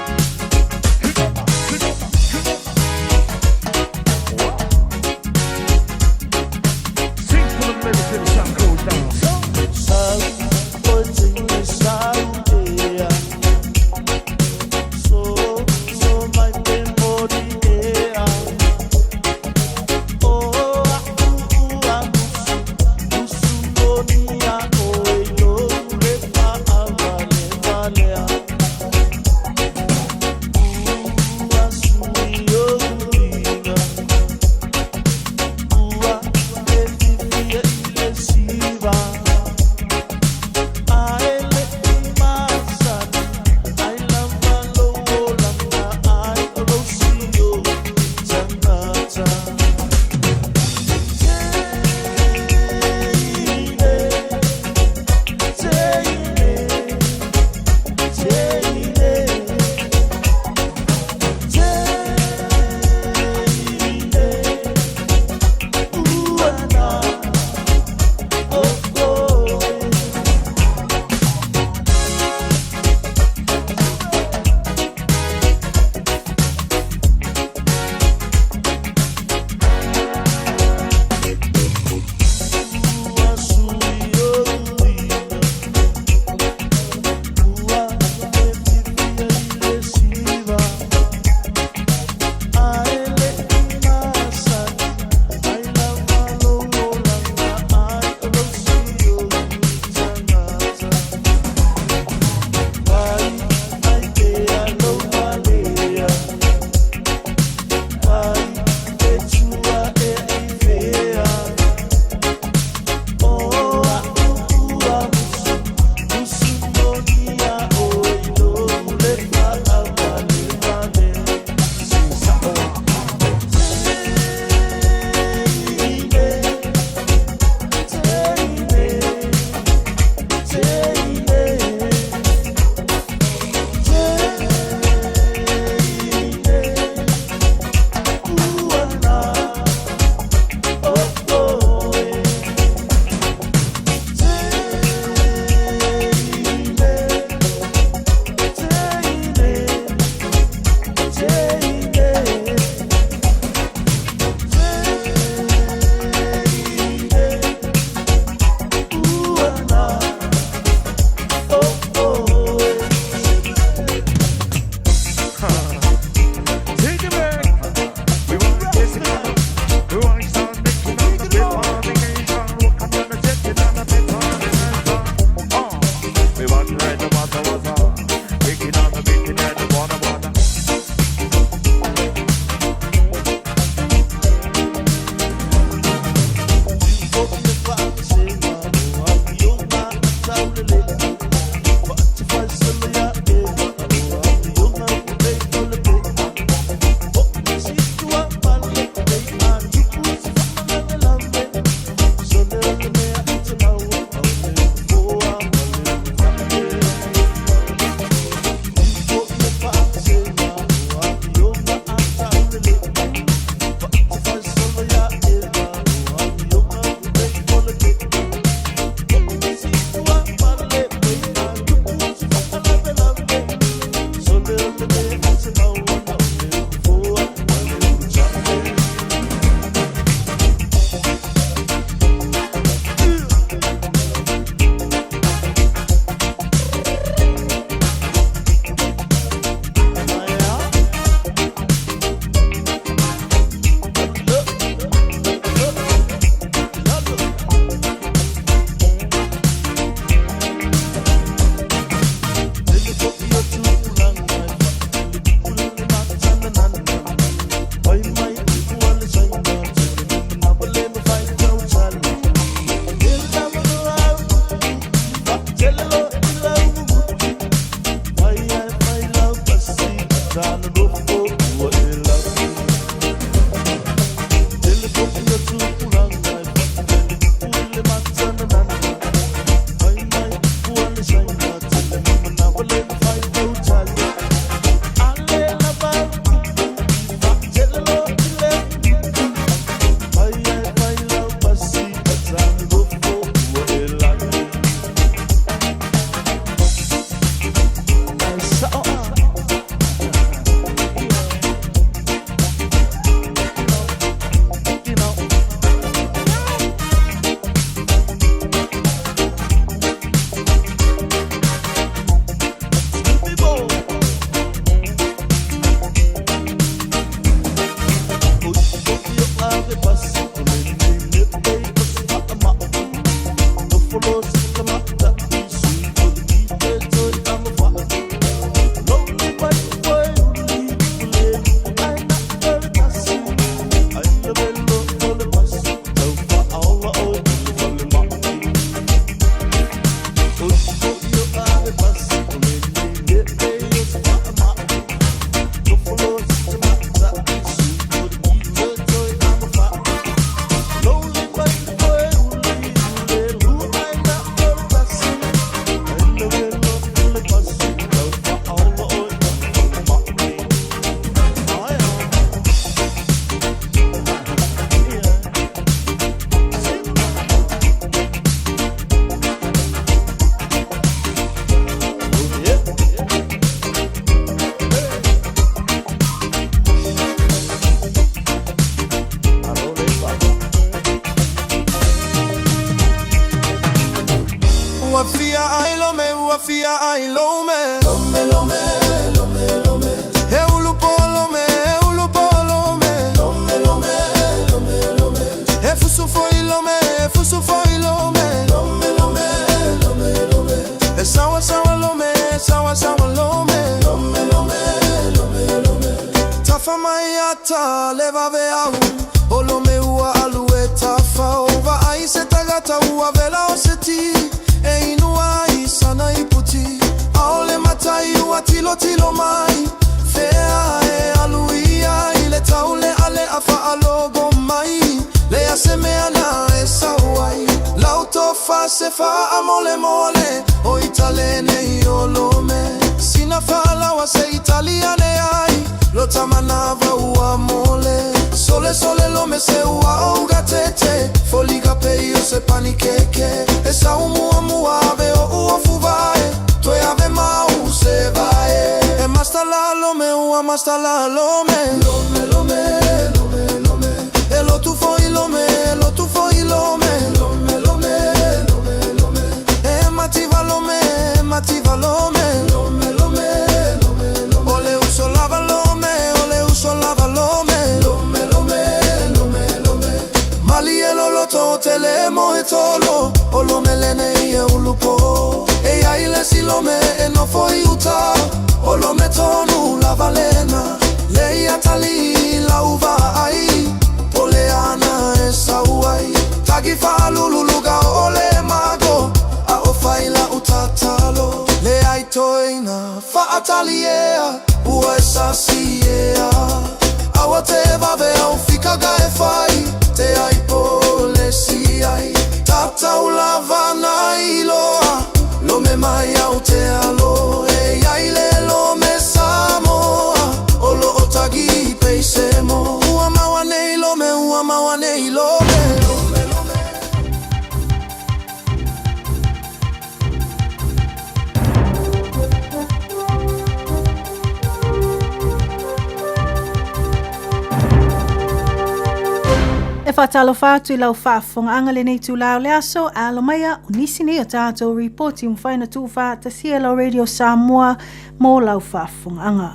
Whatalo whātu I lau whaafonga anga le nei tūlao le aso, a Lomaya o nisi nei o tātou reporti mwhaina tūwha ta CLO Radio Samoa mō lau whaafonga anga.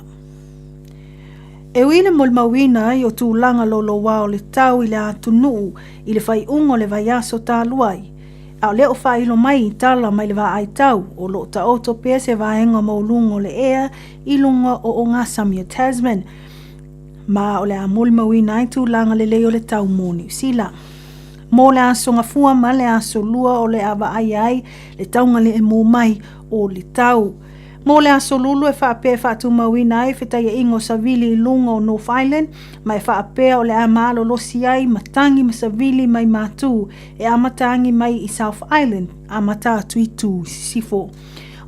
E wile mawina I o tūlanga lolo wao le tau I le atunuu I le whai ungo le vai aso tā luai. A o leo whailo mai I tala mai le vai tau o lo ta oto pia se vaenga mo lungo le ea I lunga o Ngasami o Tasman. Ma o le a mawina I tūlanga le leo le tau mō New Zealand. Mō le aso ngafua ma le aso lua o le awa ai le taunga le e mō mai o le tau. Mō le aso lulu e whaapea whaatu mawina ai whetai e ingo Savili I lunga o North Island, mai whaapea o le a malo losi ai matangi ma Savili mai mātū e amatangi mai I South Island, amata tuitu sifo.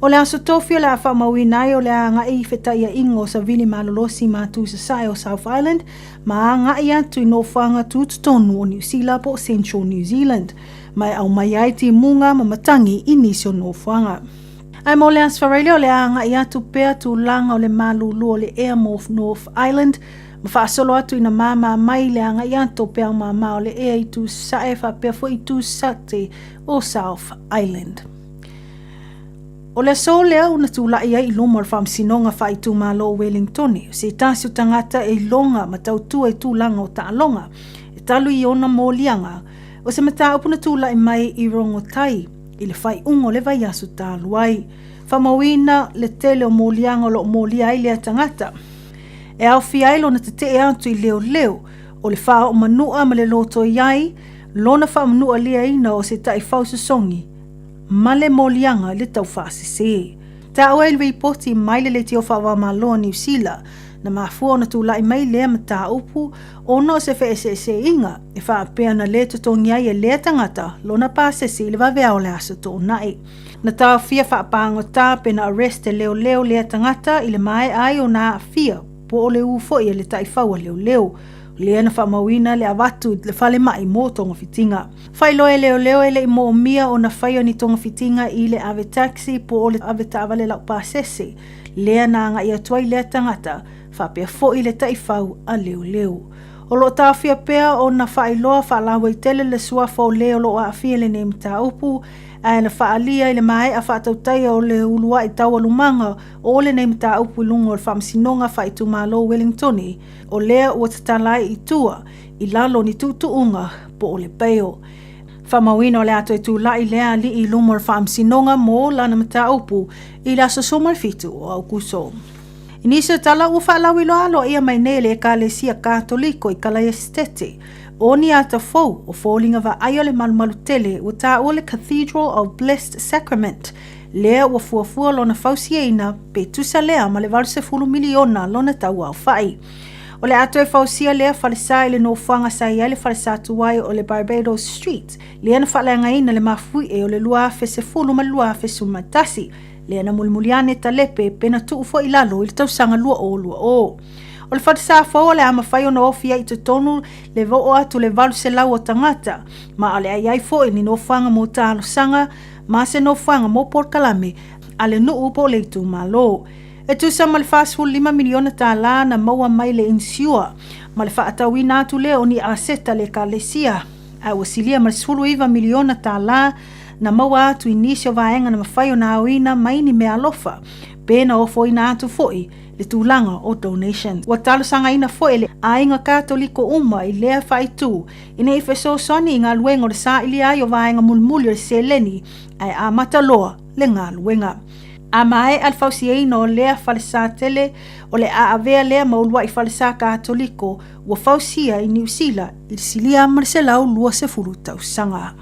O le aso tofi o le a whamawina ai o le a ngai whetai e ingo Savili malo losi mātū sasai o South Island, ma a ngai atu I nofanga tūtutonu o New Zealand po Central New Zealand, mai au mai ai ti munga ma matangi I nisi o nofanga. Ai mo le asfarele o le anga I atu pea tu langa o le malulu o le Airmouth North Island. Ma whaasolo atu ina mama mai le anga I atu pea mama o le ea I tu sae whapea fo I tu sate o South Island. O le so lea una tu la ia I lomo al whamsinonga wha I tu malo o Wellingtoni. Se tasi o tangata e longa ma tau tua I tu langa o taalonga. E talu I ona mo lianga. O se mata upuna tu la I mai I rongo tai. i le fai ungo le vai asu tāluai. Whamawina le tele o mōlianga lo mōlia i lea tangata. E au fiailo na te te atu i leo leo, o le wha o manua ma le loto iai, lona wha manua lea ina o se tai whausasongi, ma le mōlianga le tau whaasese. Ta awa ilwe i poti maile le tio whawa maloa New Zealand, na mafua na tūlai mai lea ma tā upu, o no se wha se inga, e wha apea na le tutongi ai e lea tangata, lona pāsese le wawea o le aso tō nai. Na tā fia wha apango tā pena arrest e leo leo lea tangata, i le mai ai o nā fia, po o le ufo i le tai whaua leo leo. Lea na whamawina le awatu le whale mai mō tonga fitinga. Whailoe leo leo e le i mō mia o na whaio ni tonga fitinga i le ave taxi po o le ave tāwale lau pāsese. Lea na anga i atuai lea tangata, whapea fo i le tai whau a leo leo. O lo tāwhia pea o na whailoa whalawa i tele le sua fo leo lo a fia le nemi tā upu, a na whaalia i le mai a whaatautai o le ulua i taua lumanga o le nemi tā upu lungo o le whamsinonga whaitu malo Wellingtoni, o lea ua tatalai i tua, i lalo ni tutuunga po o le peo. Whamawina o le ato e tūlai lea li i lumo o le whamsinonga mo lana mata upu i la sasoma le fitu o au kuso. Inisa tala ua whaalawi lo alo ia mai nele e kalesia katoliko i Kalaya Stete, o ni ata fau o fōlinga wa aio le malumalu tele ua tā ua le Cathedral of Blessed Sacrament, lea ua fuafua lona fausiaina pe tusa lea ma le 20 miliona lona tau au whai. O le ato e fausia lea whalesa i le nofanga sai ai le whalesa tuai o le Barbados Street, lea na whalenga ina le mafui e o le luafe se fulu ma luafe sumatasi, lea na mulmuliane talepe pena tuufo i lalo i le tausanga lua o. O le whatisa fau le ama whai o na ofia i te tonu le voo atu le valu se lau o tangata, ma ale ai fo i ni nofanga mo talo sanga, ma se nofanga mo Port Kalame, ale nuu po le tu malo. E tu sa ma le whasful 5 miliona tā la na maua mai le insua, ma le whaatawina atu le o ni aseta le kalesia, a wasilia ma le 10 miliona tā la na maua atu inisio vaenga na mawhai o na awina mai ni mea lofa, pena o foi na atu foi, le tūlanga o donation. Wa talo sanga ina foi le ainga katoliko uma i lea whaitu, ina i feso soni i ngā luenga o le sa ili ai o vaenga mulmuli o le seleni, ai a mataloa le ngā luenga. A mae al fausiaina o lea falesa tele o le a avea lea maulua i falesa katoliko ua fausia i New Zealand i silia marselau lua se furu tausanga.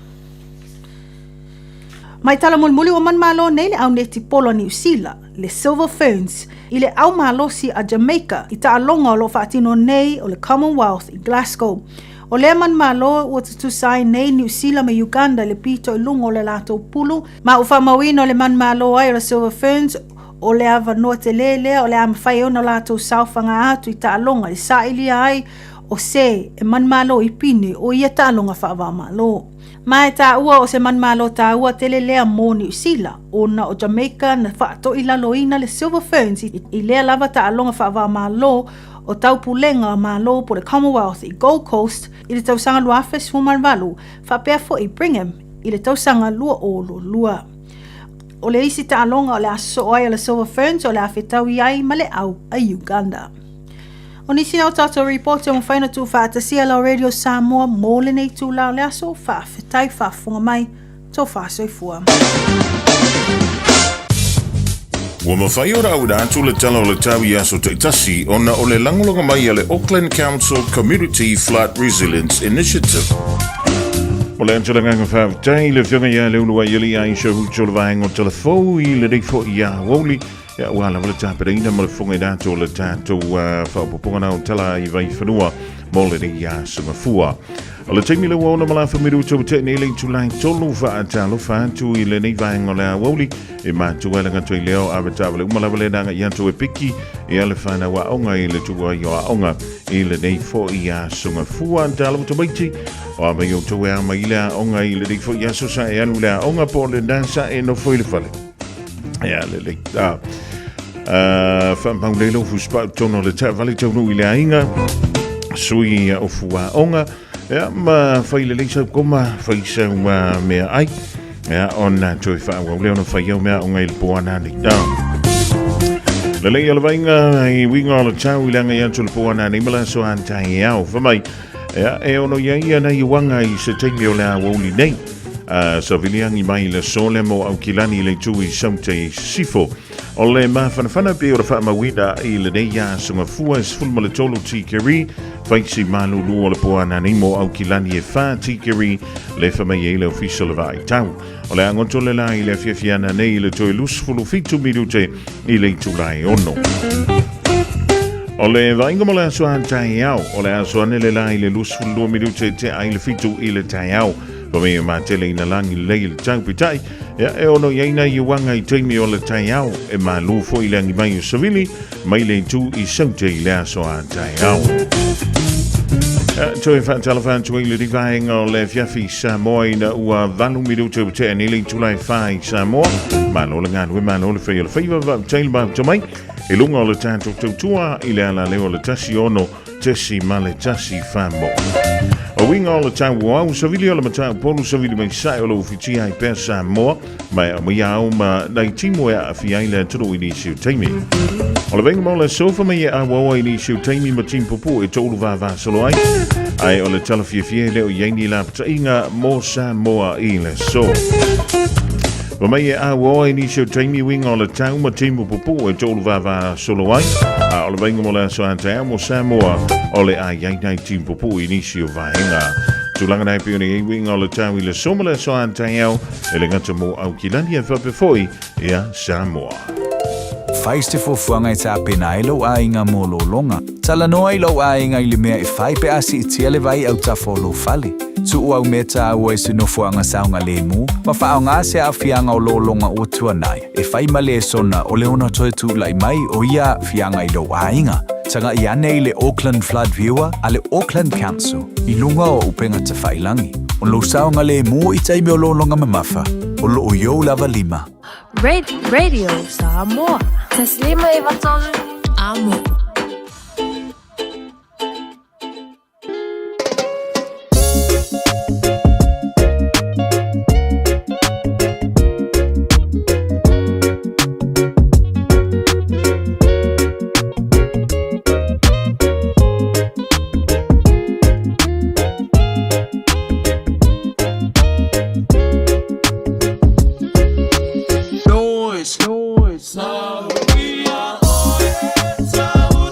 Mai tala mulmuli o man malo nei le au neti polo New Zealand, le Silver Ferns, i le au malosi a Jamaica i ta alonga o lo whaatino nei o le Commonwealth i Glasgow. O le man malo ua tutusai nei New Zealand me Uganda le pito i lungo le lato pulu, ma ufa mawino o le man malo ai o le Silver Ferns o le ava noa te lelea o le ama whai ona lato saufanga atu i ta alonga i sa ilia ai o se e man malo i pine o ia ta alonga whaava malo. Ma e tā ua o se man malo tā ua tele lea mō New Zealand, o na o Jamaica na whaato i laloina le Silver Ferns i lea lava ta alonga whaava malo o tau pulenga malo po le Commonwealth i Gold Coast i le tausanga luafe sumarvalu, whapea fo i Brigham i le tausanga lua o lua. O le isi ta alonga o le aso ai o le Silver Ferns o le awhetau iai ma le au a Uganda. O nisi nau tato report o mwhaina tu whaatasia lau Radio Samoa mō le nei tu lau le aso whaafetai whaafunga mai tō whaasoifua. Ua mawhai ora au da atu le tala o le tawi aso te itasi ona o le langolonga mai a le Auckland Council Community Flood Resilience Initiative. O le antala nganga whaafetai le whianga ia le ulua iali a isha hucho le vahengo telefou i le reifo i a woli. Ya wala wala tāpereina ma le whunga i dātou le tātou whaopoponga nao tala i vai whanua mō le rei a sumafua. O le teimi le waona malafa miru tau te nei le tulai tolu whaatalo whaatu i le nei vaenga le a wauli e mātua le ngatu i leo a wetawale umalawa le nanga i anto e piki e ale whana wa onga i le tua i o onga i le nei fo i a sumafua talo tamaiti o a mai o tau e a mai le a onga i le nei fo i a sosa e anu le a onga po le dansa e no foi le whale. Ja, le whampau leilo fuspa tono le ta vale taunu i le ainga sui o fua onga ja, ma whai le leisa koma whai sau mea ai ja, ona toi whaau leo na whai au mea onga i le poana ni le lei ala vainga i winga o le tau i langa i anto le poana ni mala so antai au whamai ja, e ono ia ia na i wanga i se teimi o le a wauli nei Sa viliangi mai le sole mo au kilani le tui saute sifo. O le mawhanawhana pe o le whaamawina i le neia sunga fua sfulma le tolu tikeri, whaisi malulu o le poana nimo au kilani e wha tikeri, le whamai e le official le vai tau. O le angoto le la i le fiafiana nei le toi lusfulu fitu minute i le tulai ono. O le vainga mo le asua tai au, o le asua ne le la i le lusfulu minute te ai le fitu i le tai au. Pamea matele ina langi lei le tau pitai, e ono iaina i wanga i teimi o le tai au, e malu fo i langi mai o savili, mai le tu i saute i le asoa tai au. Toe whaatala whantua i le rivaenga o le fiafi Samoa ina ua valu minuto o te anili tulai whai Samoa, malo le ngānue malo le whai o le whaiva va tail ba tamai, e lunga o le tātou tautua i le ala leo le tasi ono, tesi ma le tasi whamo. O winga o le tau au, savili o le matau polu savili mai sai o le ufitia i pēr Samoa, mai au ma nai timo e a fiai le turu i ni siu teimi. O le venga mo le sofa mai e a wawa i ni siu teimi ma timpopu e tolu va solo ai, ai o le talafia leo iaini la pata inga mo Samoa i le so. Wa mai e a wawa i ni siu teimi winga o le tau ma timpopu e tolu va solo ai, a o le venga mo le so antea mo Samoa, o le a iainai timpopu i ni siu vaenga. Tulanga nai pioni e winga o le tau i le soma le so antea e le ngata mo au kilani e whapefoi e a Samoa. Faiste fofuanga i tā pena e lau ainga mō lo longa. Tala noa i lau ainga i le mea i whai pe asi i tia le vai au ta fōlo fale. Tu au me tā ua i se no fuanga saunga le mu, ma whao ngā se a fianga o lo longa o tua nai. E whai ma le sona o le ona toi tu lai mai o ia fianga i lau ainga. Tanga i ane i le Auckland Flood Viewer a le Auckland Council i lunga o upenga ta whailangi. O lo saunga le mu i taimi o lo longa mamafa, o lo o yo lava lima. Radio Samoa. تسليمة إيفاتون Amo. Noise. Now we are all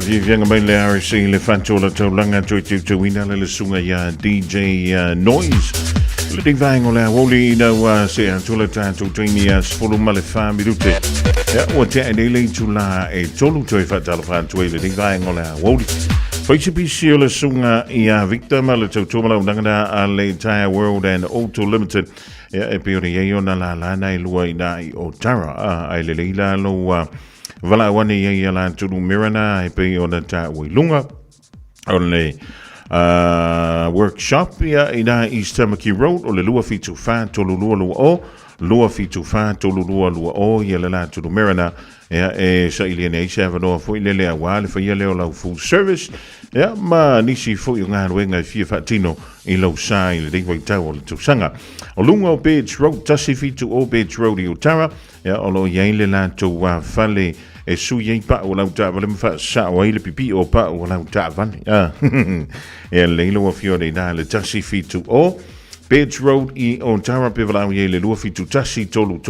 vivianga mai le RC le fantola taulanga tu ina le sunga ya DJ Noise. Le ding vaingo le woli na se antula tanto tini spulu male familute. Ja, o te anele tula e tolu toi fatala fanto le ding vaingo le woli. Faitipisi le sunga ia Victor male tautomala undanga ale entire world and Auto Limited. Ja, e piori ye ona la na ilua ina I Otara ai le leila lo Vala wani ye la tulu mirana e pe ona ta wilunga on le workshop ya ina East Tamaki Road o le lua fitu fa tolu lua fitu fa tolu lua ye la tulu mirana ya e sa iliene se avano fo ile le awale fa ye le o full service ya ma nisi fo nga wenga fia fatino I lo sai le dingwa tau o le tusanga o lunga o Beach Road tasi fitu o Beach Road I Otara ya o lo yaile la to wa fale e su ye pa o la ta vale fa sa o ile pipi o pa o la ta van e le lo fiore na le tasi fitu o Beach Road I Otara pivala ye le lua fitu tasi tolu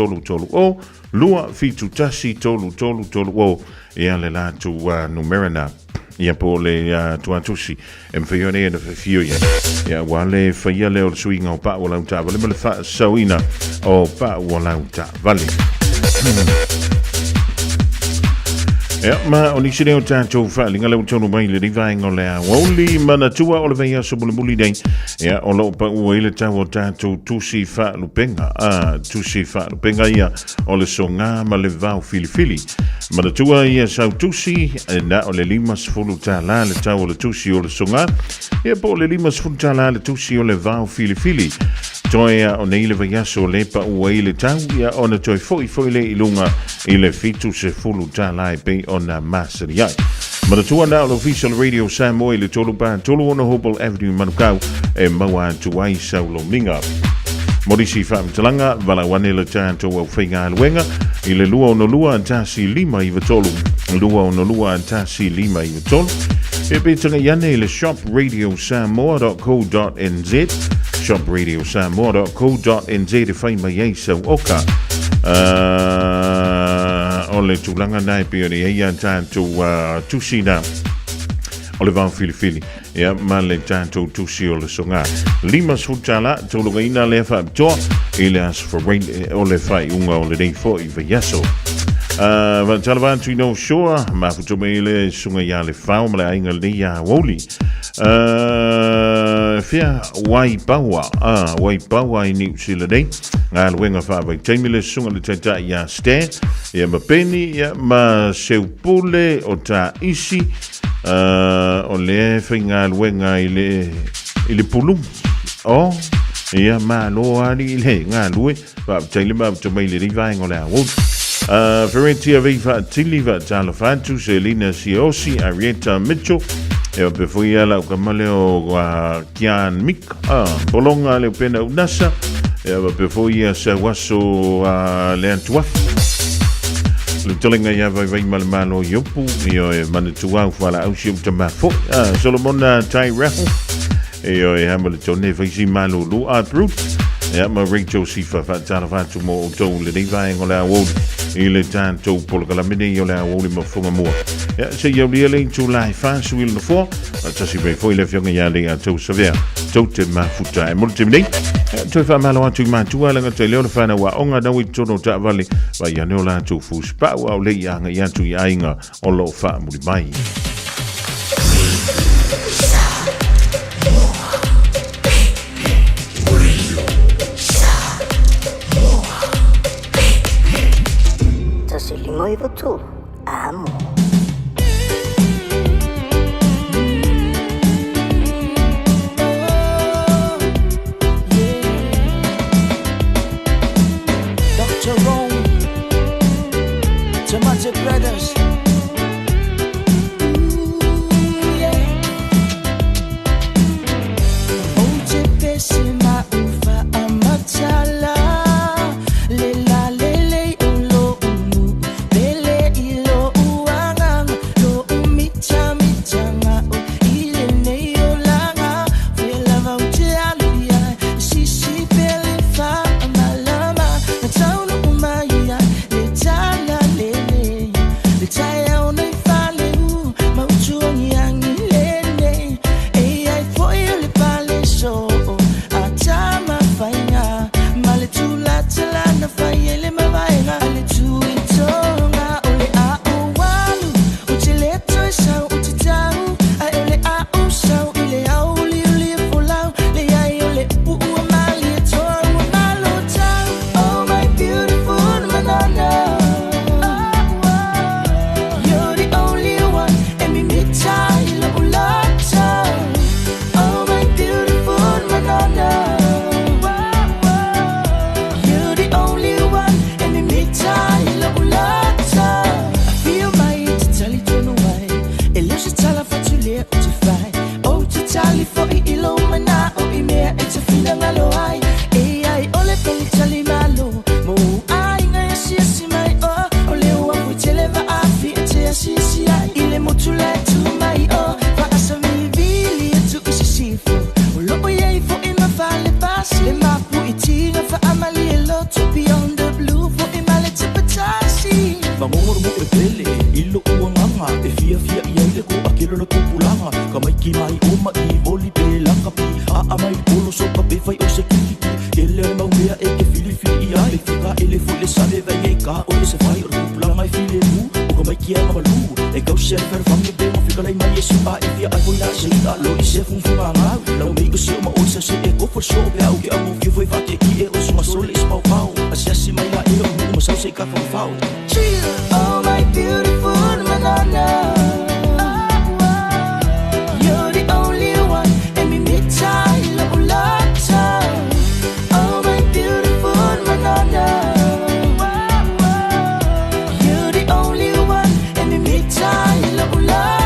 o lua fitu tasi tolu o e le la to numerana ia po le tuatusi e mfeone e na fioia ia wale faia le o suinga o pa o la ta vale le fa sauina o pa o la ta vale ia ma o nisi leo tatou fa linga le tonu mai le rivainga le woli mana tua o le veia so buli dei ia o lo pa o ile tau o tatou tusi fa lupenga tusi fa lupenga ia o le songa ma le vau filifili mana tua ia sau tusi na o le lima sfulu tala le tau o le tusi o le songa ia po le lima sfulu tala le tusi o le vau filifili Toia o nei le vaiaso le pa ua I le tau ia ona toi foi le ilunga I le fitu se fulu tala e pe ona masari ai. Maratua na o official radio Samoa I le tolu pa tolu ona Hopel Avenue Manukau e maua tuai saulo minga. Morisi whamtalanga vala wane le tātou au whainga aluenga I le lua ono lua antasi lima I vatolu. Lua ono lua antasi lima I vatolu. E petanga iane le shopradio.samoa.co.nz shopradio.samoa.co.nz e whaima yeisau oka. O le tūlanga nai pio ni eia tātou tusina o le vau filifili. Ia ma le tātou tusi o le songa. Lima sutala tōlunga ina le whaapitoa I le asfarain o le whai unga o le neifo I vaiaso. Vantala vantu ino shoa ma futume I le sunga ia le whao ma le ainga le ia woli. Fia Waipawa I New Zealand ngā luenga whāwai taimi le sunga le tata ia Stan ia mapeni ia ma seupule o tā isi o le whainga luenga I le pulu o ia ma loa ni I le ngā lue whaapitaile ma putamai le rivaeng o le awod Ferentia Viva Tiliva Tala Fantu Selina Siosi Arieta Mitchell e before ia ka male o Kian Mik bolonga le pena unasa e before ia se waso le antua le tolinga ia vai malo yopu io e manatua fala au si tamafo Solomon Tyrell e o hamle tone vai malo lu brut e ma Rachel Sifa fatala fatu mo to le vai ngola wo ile tanto por la mini ole o le mafuma mo ya se yo le to life fans will no for tasi be foi le fionga ya le to severe to te mafuta e multimini to fa malo atu matu ala te le fa na wa onga na wi tono ta vale va ya no la to fu spa wa le ya ya tu ya inga o lo fa mu mai Moi votu amo Dr. Rome Tomato Brothers Oje pesima ufa amatala lela lele ulo bele ilo uangang lo umicha michanga ile neyo langa vela vauche alia sisi pele fa amalama taunu umaya le tala lele le e ke fili ia le fika ele fule sale vai e ka o se vai o kupla mai file mu o ka mai kia ma lu e ka se fer fam be mo fika lai mai e su a e via ai foi la se da lo i se fun fun nga lo me go se ma o se e ko for so be au ke amo que foi fa ke ki e o suma sole is pau pau a se si mai la e o mo sa se ka fa fa oh my beautiful banana. You're the only one, and me child of love. Oh my beautiful banana. You're the only one, and me child of love.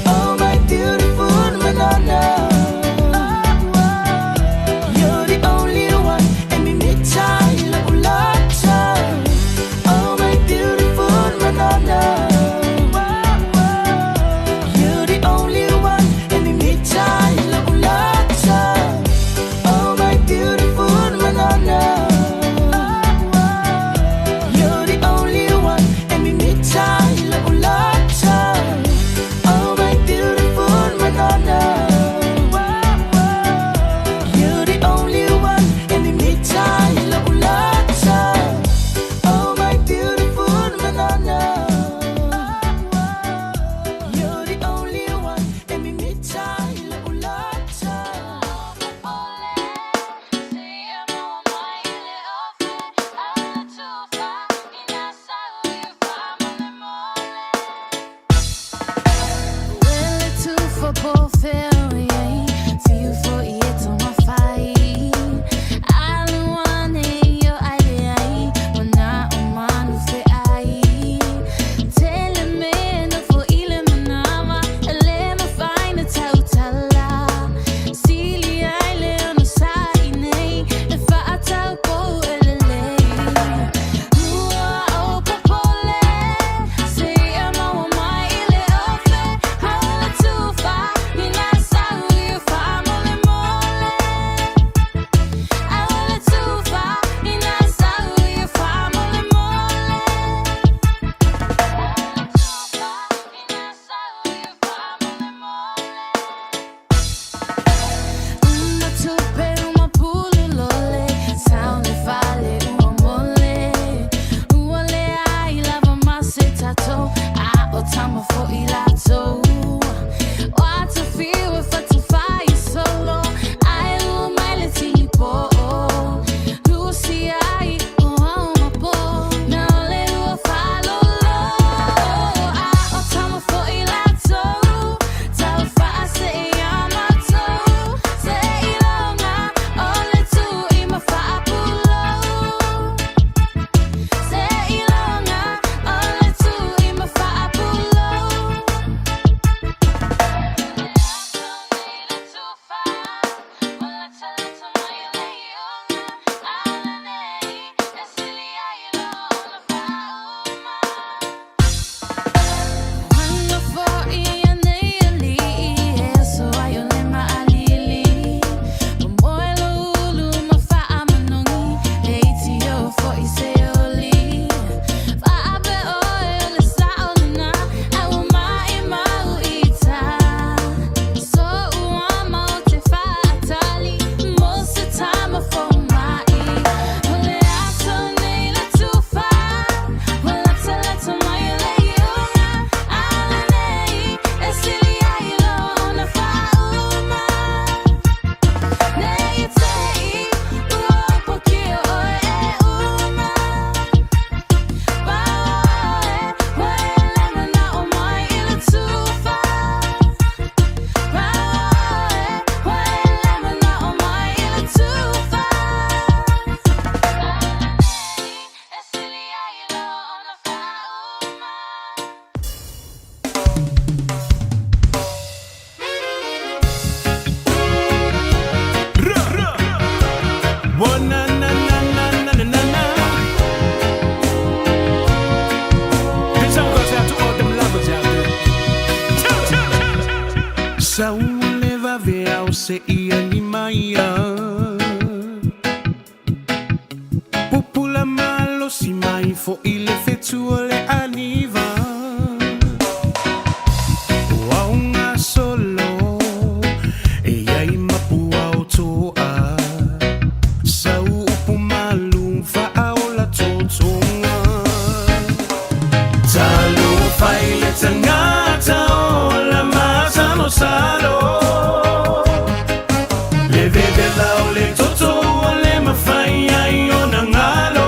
Oh my beautiful te ia ni maia Pupula malo si mai fo ile fetu o le aniva Waunga solo e iai mapua o toa Sau upu malu whaaola totonga Talu whaile tangata o la masano salo Le veve lau le toto o le mawhai ai o na ngalo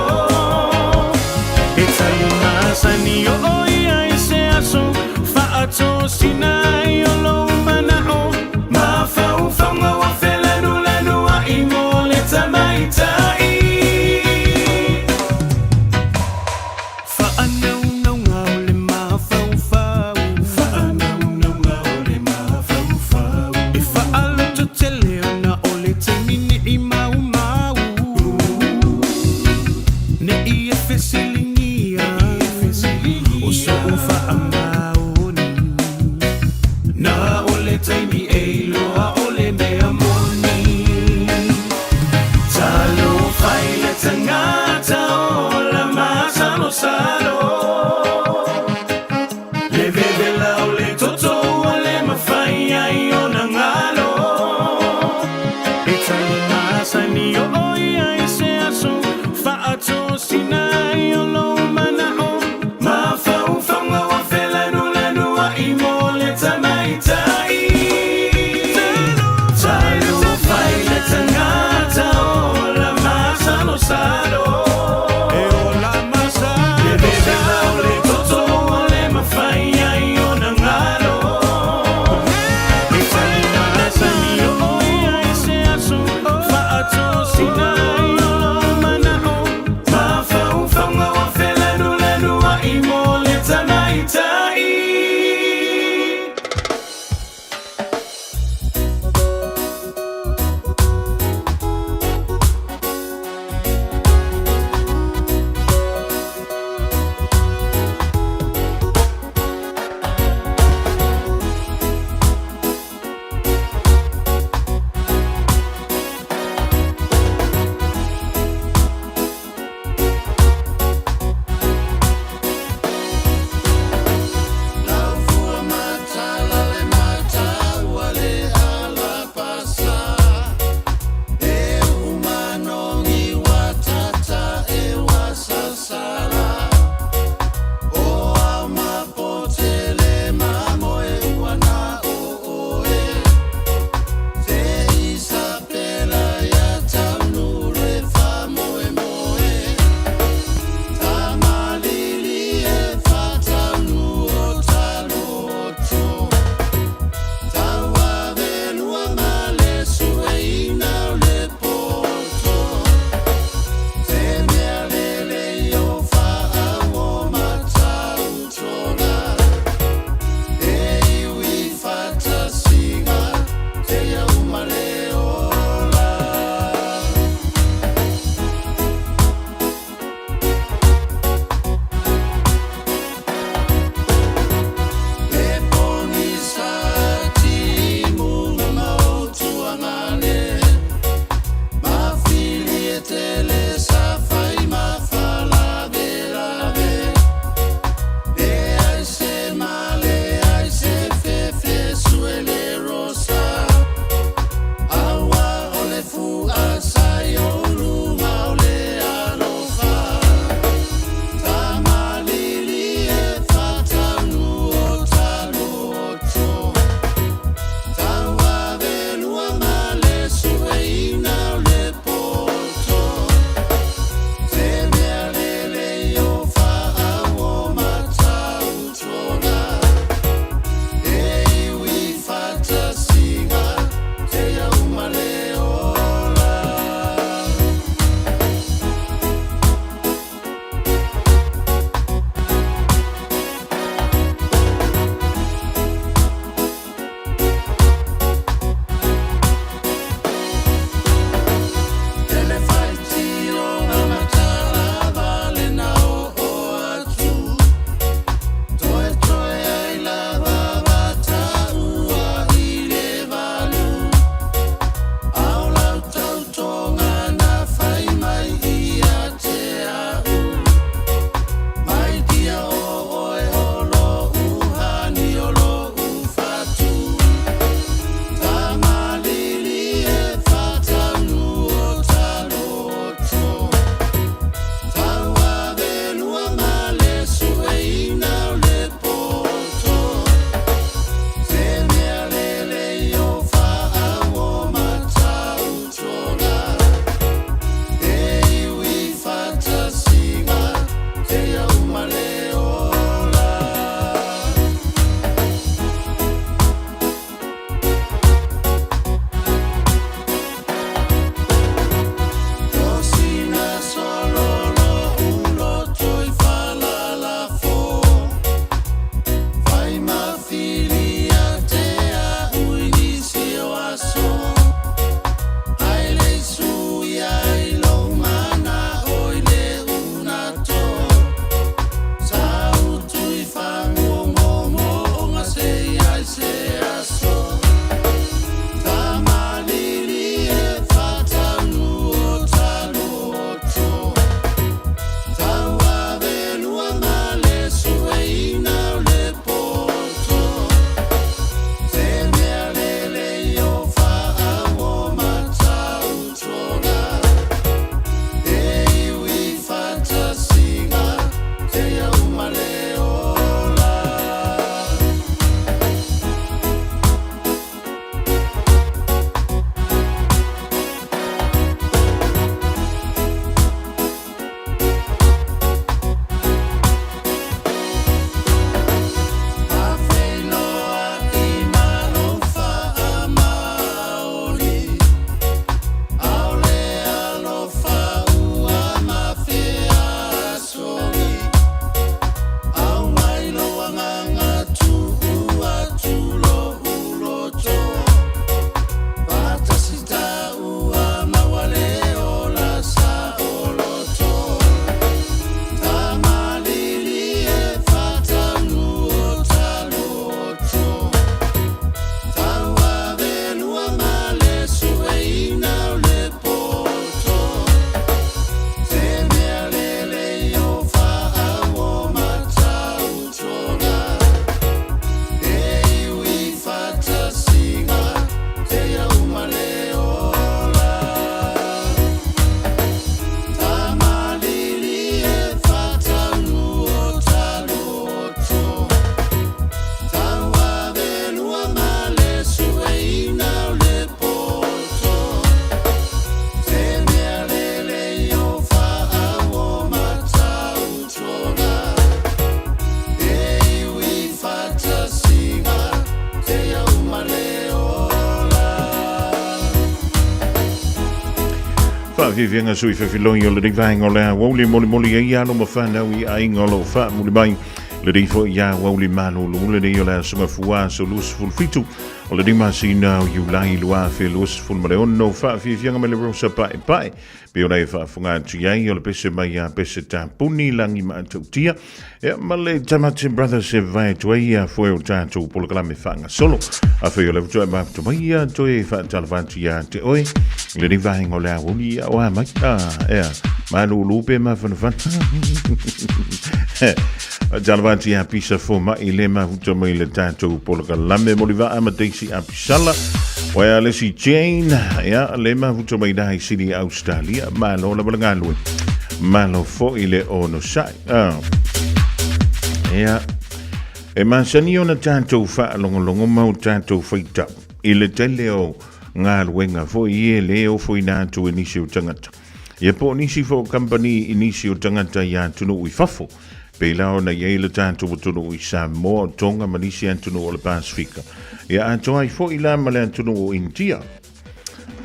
E talu masani Fa vivenga sui fa filoi o le dei vai ngola woli moli ia no mafana wi ai ngolo fa muli mai le dei fo ia woli manu le dei ola sunga fuwa so lus ful fitu o le dei masina you lai lua fe lus ful mare onno fa vivenga me le rosa pai pe o fa funga tiai o le pese mai ia pese ta puni langi ma tia e male tamati brothers se vai toia foi o tanto polo kala me fanga solo a fe o le to ba to mai ia to e fa talvanti ia te oi le dei vai ngola woli o ma manu lupe ma van Jalvanti a pisa fo ma ile ma huto mai le tanto polo kala me moliva amatesi a pisala Waya le si Jane ya le ma huto mai dai sini Australia ma lo la balangalo ma lo fo ile ono sai ya e man sani ona tanto fa longo mau tanto feita ile tele o ngal wenga fo ie le o fo ina tu inisio tangata ye po nisi fo company inisio tangata ya tunu ui fafo pe lao na ye le tanto tunu ui Samoa Tonga manisi antunu o le Pasifika ya anto ai fo ila male antunu o India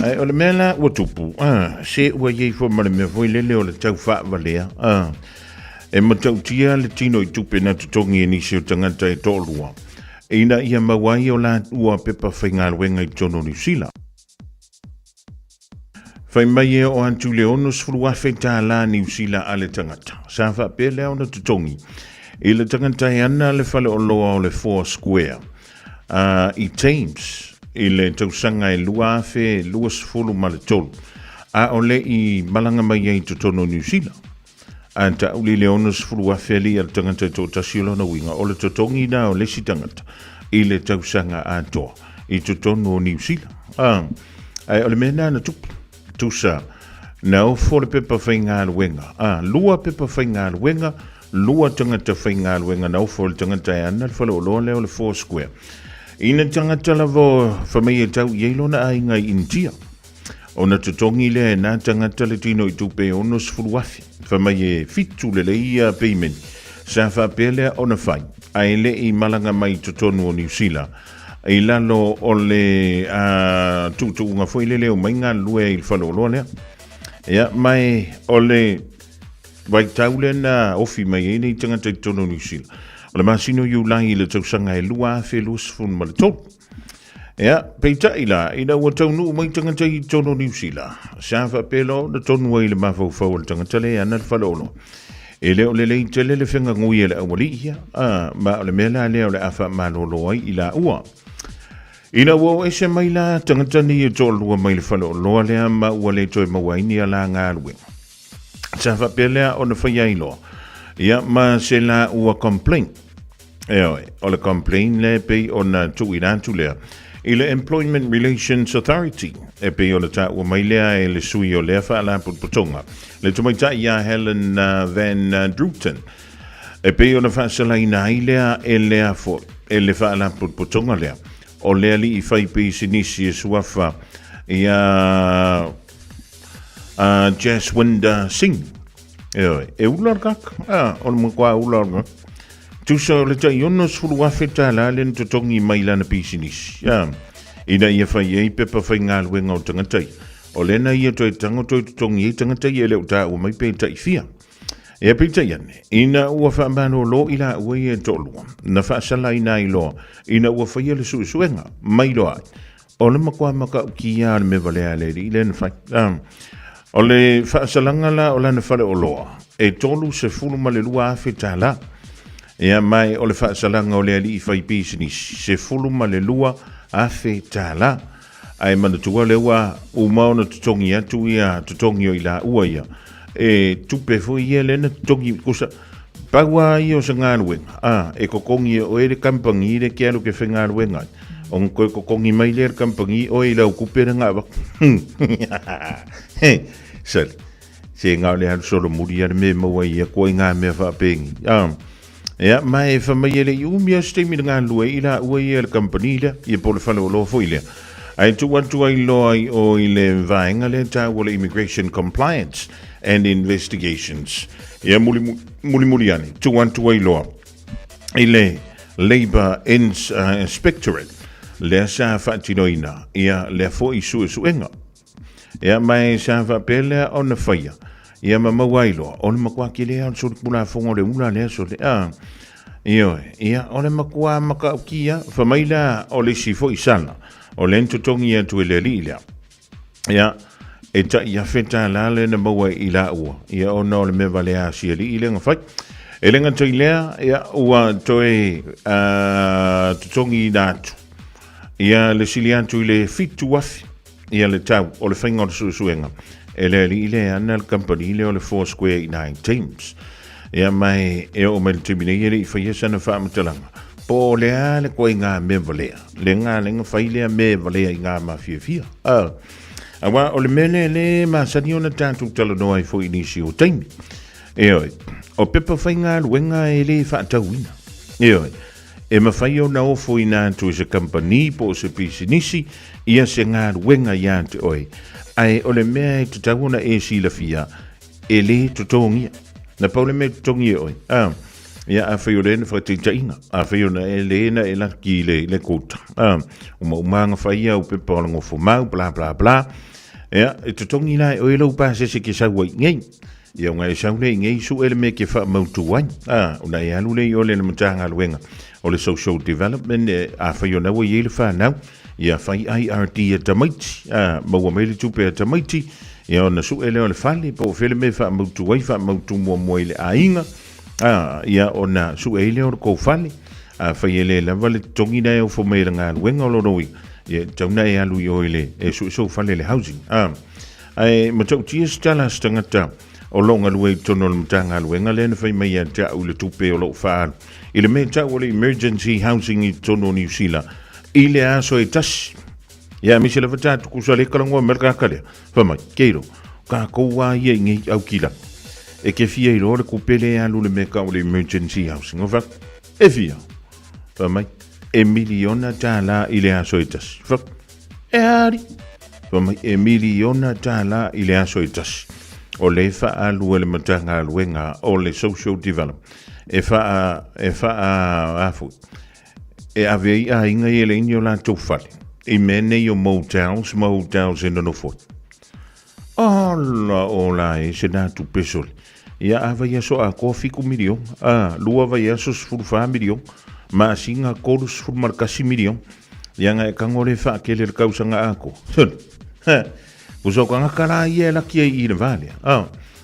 ai o le mela o tupu se o ye fo male me fo ile le o le tau fa valea e matautia le tino i tupe na tutongi inisio tangata e tolua ina ia mawai o la ua pepa whaingal wenga i tono New Zealand. Whai mai e o antu le ono sfurua whaita la New Zealand ale tangata. Sa wha pele au na tutongi. I le tangata e ana le whale o loa o le 4 Square. I Thames, i le tausanga e lua fe lua sfulu ma le tolu. A o le i malanga mai e i tono New Zealand. Anta uli le ono sfurua feli al tangata to tasilo na winga o le totongi na o le si tangata. I le tausanga a toa. I tono New Zealand. Ai o le mena na tupu. Tusa na o fo le pepa whainga wenga lua pepa whainga wenga lua tangata whainga wenga na o fo le tangata e ana le whale o loa leo le 4 Square ina tangata lavo whamei e tau yeilo na ainga i India o na tutongi le na tangata le tino i tupe ono sfuluafi whamei e fitu le leia payment sa whapelea o na whai ai le i malanga mai tutonu o New Zealand i lalo o le tutu unga foi le leo mainga lue il falo loa lea ia mai o le waitaule na ofi mai e nei tangata i tono New Zealand o le masino iu lai le tausanga e lua fe lus fun ma le tolu ia peita ila ina ua taunu mai tangata i tono New Zealand sa whapelo na tonu ai le mafau le tangata le ana le falo loa e leo le lei tele le whenga ngui e le awali ia ma o le mela leo le afa malolo ai ila ua ina wo ese mai la tangata ni e tolua mai le whalo loa lea ma ua le toi mawaini a la ngā rue. Sa whapelea o na whaiailo. Ia ma se la ua complain. Eoi, o le complain le pei o na tuirantu lea. I le Employment Relations Authority. E pei o le ta ua mai lea e le sui o lea wha la putonga. Le tumaita ia Helen Van Druten. E pei o na whaasalaina ai lea e lea fo. E le wha la putonga lea. O lea li I whai pe sinisi e suafa ia Jaswinder Singh. E ular kak? O le mkwa ular kak. Tusa o le tai ono sfuru wafeta la le ntotongi mai lana pe sinisi. Ina ia whai e pepa whai ngā luenga o tangatai. O lena ia toi tango toi tutongi e tangatai e leo ta o mai pe tai fia. E pita iane, ina ua whaamano lo ila ua e tolua, na whaasala ina I loa, ina ua whaia le suenga, mai loa. O le makua maka ki ia le me valea le I le na whai. O le whaasalanga la o lana whale o loa, e tolu se fulu ma le lua awhi tā la. Ea mai o le whaasalanga o le ali I whai pīsinis, se fulu ma le lua awhi tā la. Ai mana tua le ua umao na tutongi atu ia tutongi o ila ua ia. E tupe foi ia lena tongi kusa paua I o se ngāruenga e kokongi o ere kampangi le kia luke whi ngāruenga o koe kokongi mai le kampangi o e lau kupera ngā wak sali se ngā le haru solo muri ar me maua ia koe ngā mea whapengi ea mai e whamai ele I umia stemi ngā lue I la ua ia le kampani le I pole whale o loa foi le ai tuantu ai loa I o I le vaenga le ta o le immigration compliance and investigations. Ia muli ane. Tuantu ai loa. I le Labour Inspectorate. Lea sa whaatinoina. Ia lea fo I suenga. Ia mai sa fa pele ona faia. Ia mamawailo, ona makua kile on sur pula fongo le una le so le ia ona makua maka ukia fa maila o le sifo isana. O lento tongi atu le lila. Ia eta ia feta la le na mawa ila ua. Ia ona o le me vale a siali ile ngafai. Elenga toilea ia ua toe tongi datu. Ia le siliantu le fitu wafi. Ia le tau o le whainga o le suenga. Ele ile ana le company le o le Foursquare 9 Teams. Ia mai o me le timine ile i whaiesa na whaamatalanga. Po lea le koe ngā me valea. Le ngā lenga whailea me valea i ngā mawhiawhia. Awa o le mele le masani o na tātou tala noa i fo inisi o taimi. O pepa whainga luenga e le whaatauina. E mawhai o na ofo i nātu e se company po se pisinisi ia se ngā luenga i ante oi. Ai o le mea e tatauna e sila fia e le tutongia. Na pau le mea tutongia oi. Ia a whai o le na whakatitainga. A whai o na e le na e laki le kouta. Umanga whai au pepa o la ngofo mau, bla bla bla. Ia e tutongi lai o e lau pāse se ke saua i ngei. Ia ngai saule i ngei su ele me ke wha mautu wai. Una e alu le i ole na matanga luenga. O le social development a whai o na wa i ele whanau. Ia whai IRT e tamaiti. Maua meile tupe e tamaiti. Ia ona su ele o le whale. Po whele me wha mautu wai, wha mautu mua mua ele a inga. Ia ona su ele o le kou whale. Whai ele lava le tongi na e o fo meira ngā luenga o loroi. Ia tauna e alu i oile e su whale le housing. Ai matau tia stala stangata. O longa lue tono le mtanga luenga le na whai mai a ta ule tupe o lo whaaru. I le mea ta ule emergency housing i tono New Zealand. I le aso e tasi. Ia misi la whatatu kusa le kalangua merka kalea. Whamai, keiro, ka koua ia ngei au kila. E ke fia i lore kupele alu le mea ka ule emergency housing. O whak, e fia. Whamai, e miliona ta la i le aso e tasi. Whak, e hari. Whamai, e miliona ta la i le aso e tasi. O le whaalu ele matanga luenga o le social development. E afu. E avei a inga i ele inyo la tōwhale. I mene i o motels e nono fot. Ola e se nātu pesole. Ia avai aso a kofiku milion. Lua vai aso sfurfa milion. Ma singa koru sfurmarkasi milion. Ianga e kangore whaakele le kausanga ako. Uso ka ngakara ia laki i le vale.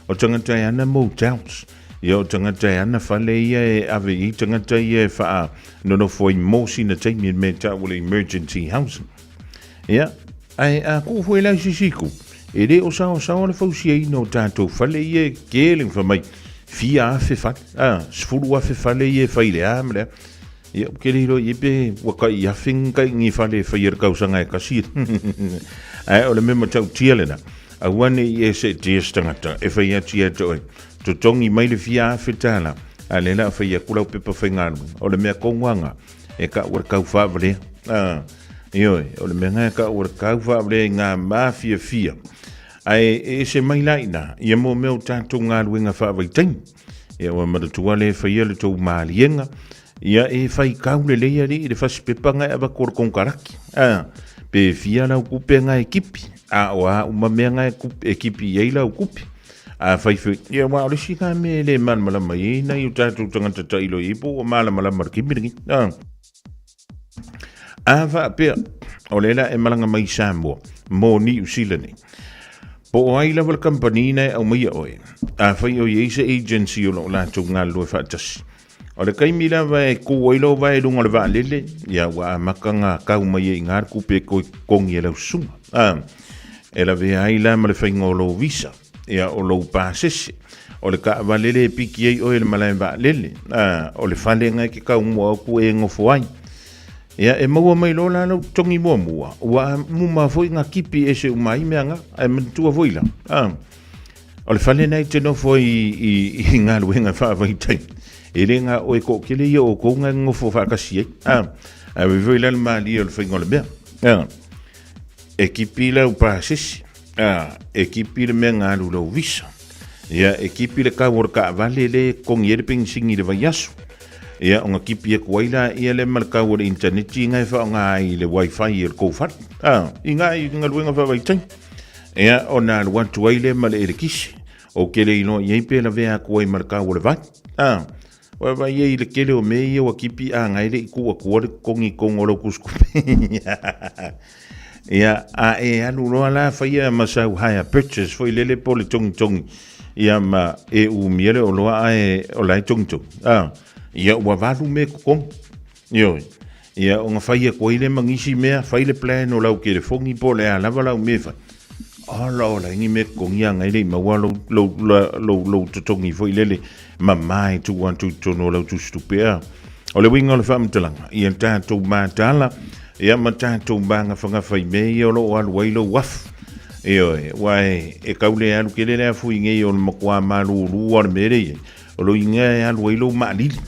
O tangata e ana motels. Ia o tangata e ana whale ia e ave i tangata ia e wha nono foi mosi na taimi me ta ule emergency housing. Ia, ai a kufu e lau sisiku. E re o sao le fausia i no tātou whale ia e kēling whamai. Fia a whewhat. Sfuru a whewhale ia e whaile a mrea. Ia, keriro i pe waka i a whingai ngi whale whaia kausanga e kasir. Ai, o le mema tau tialena. A wane i e se ties tangata. E whaia tia toi. To tongi mai le fia a whetala. A le la whaia kurau pepa whaingaru. O le mea kongwanga. E ka ura kau whaavare. Ioi, o le mea ngai ka ura kau whaavare ngā mafia fia. Ai, e se mai laina. Ia mo meo tātou ngā ruenga whaavai taimi. Ia wa maratua le whaia le tau maalienga. Ia e whai kau le leia ri i le whasi pepanga e wa kora kongkaraki. Pe fia lau kupe ngai kipi. Oa umamea ngai ekipi iei lau kupi. Whaiwhi, ia wa ori si ka me le malamalama i na i o tātou tangata tailo i po o malamalama kimirigi. Wa pia, o lela e malanga mai Samoa, mō ni usilani. Po o ai level company nei au mai oe. Whai o yeisa agency o lo lātou ngā lua whaatasi. O le kaimila vai kuwailo vai runga le vaa lele, ia wa maka ngā kau mai i ngār kupe koi kongi e lau sunga. E la vea ai la ma le whainga o lo visa. Ia o lo pāsese. O le ka valele e piki ei oe le malai vaa lele. O le whale ngai ki kau mua ku e ngofu ai. Ia e maua mai lo la lau tongi mua mua. Ua muma foi ngā kipi e se umai mea ngā. E mantua voila. O le whale nei teno foi i ngā luenga whaavai tai. E le ngā oe ko kele ia o ko ngā ngofu whaakasi ei. A voila le maali o le whainga le mea. E kipi lau pāsese. Ekipi le mea ngā lau visa. Ia ekipi le kawar ka vale le kongi ere ping singi le vai asu. Ia o ngā kipi e kuaila ia le malakawar interneti ngai wha o ngā i le wifi i le koufat. I ngā luenga wha vai tai. Ea, o nā watu aile ma le kisi. O kele ino iei pe la vea kua i maraka o le vai. Wa vai iei le kele o mei e wa kipi a ngaile i kua kua le kongi kongolo kuskupe. Ia, a e anu roa la whaia masau haya purchase foi lele po le tongi. Ia ma e u miele o loa ai o lai tongi. Ia ua valu me kokong. Ioi. Ia o ngā whaia kua ile mangisi mea, whaile plan o lau ke le fongi po le a lava lau me whai. Ola, ingi me kongia ngai le maua lo totongi foi lele mamai tu wantu tono lau tu stupea. O le winga o le whamtalanga. Ia tātou mātala, ia ma tātou banga whangawhai mei o lo alu wailo waf. Ioi, wai, e kaule alu ke lele a fui ngei o le makua malu rua le mere o lo inga e alu wailo maalili.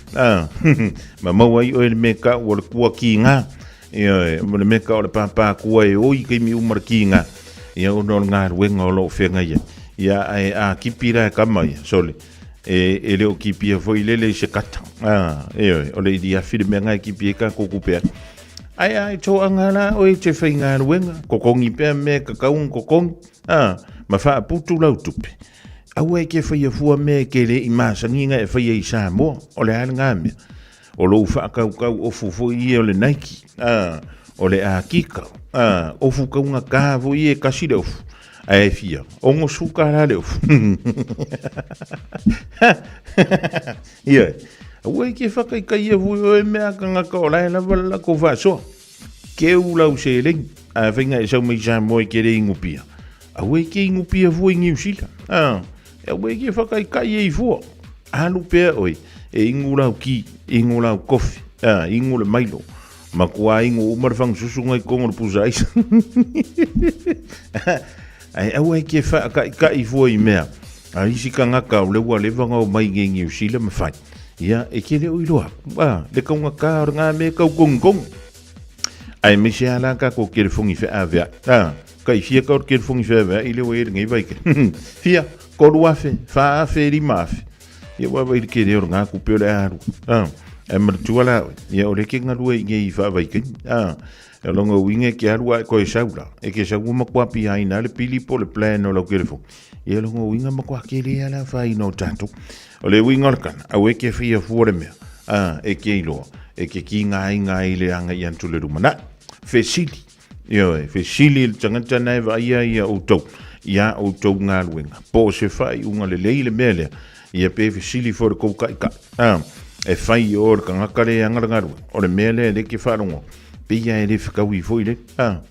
Ma mawai o le meka o le kua ki ngā. Ioi, mo le meka o le papa kua e oi kei mi umar ki ngā. Ia ono ngā ruenga o lo whenga ia. Ia a kipira e kama ia, sole. E leo kipia foi lele se kata. Ioi, o le idia whiri mea ngai kipia ka kukupea. Ai, tō angara o e te whainga ruenga. Kokongi pia mea kakaung kokongi. Ma wha putu lau tupe. Aua e ke whaia fua mea ke le i māsanginga e whaia i Samoa. O le ala ngā mea. O lo whaakau o fufo i o le Nike. O le a kikau. Ofu kaunga kāvo i e kasi le ofu. Ae fia. Ongo suka la le ofu. Ia. Aua e ke whakaikai e vui o e mea ka ngaka o lai lava lako whasoa. Ke u lau se ling. A whinga e sau mai Samoa e ke re ingupia. Aua e ke ingupia vui ngiu sila. Aua e ke whakaikai e i fua. Alu pea oi. E ingu lau ki. Ingu lau kofi. Ingu le mailo. Ma kua ingo umar fang susunga i kongo pusa isa. Ai au ai ke fa ka i fo i mea. Ai si ka ngaka o le wa le vanga o mai ngi usila ma fai. Ia e ke le o iloa. Le konga ka or nga me ka kong. Ai me se ala ka ko ke fongi fe avea. Ka i fia ka or ke fongi fe avea i le o e ngai vai ke. Fia ko lua fe fa fe ri mafi. Ia wa vai ke le or nga ku pe le aru. E martuala, ia o leke ngalua i ngei whaavai kini. E longa winge ke arua ko e saula. E ke saua makua pi haina le pili po le plan o lau kerefo. Ia longa winga makua ke le ala whai no tātou. O le winga orkana, au e ke whia fuore mea. E ke iloa. E ke ki ngai le anga i antu le rumana. Fesili. Ia e, fesili le tangata nai wa ia o tau. Ia o tau ngā luenga. Po se whai unga le leile mea lea. Ia pe fesili fore kou kaika. E fai o le kangakare angarangaru. O le mele le ke wharongo. Pia e le whikau i fwoi le.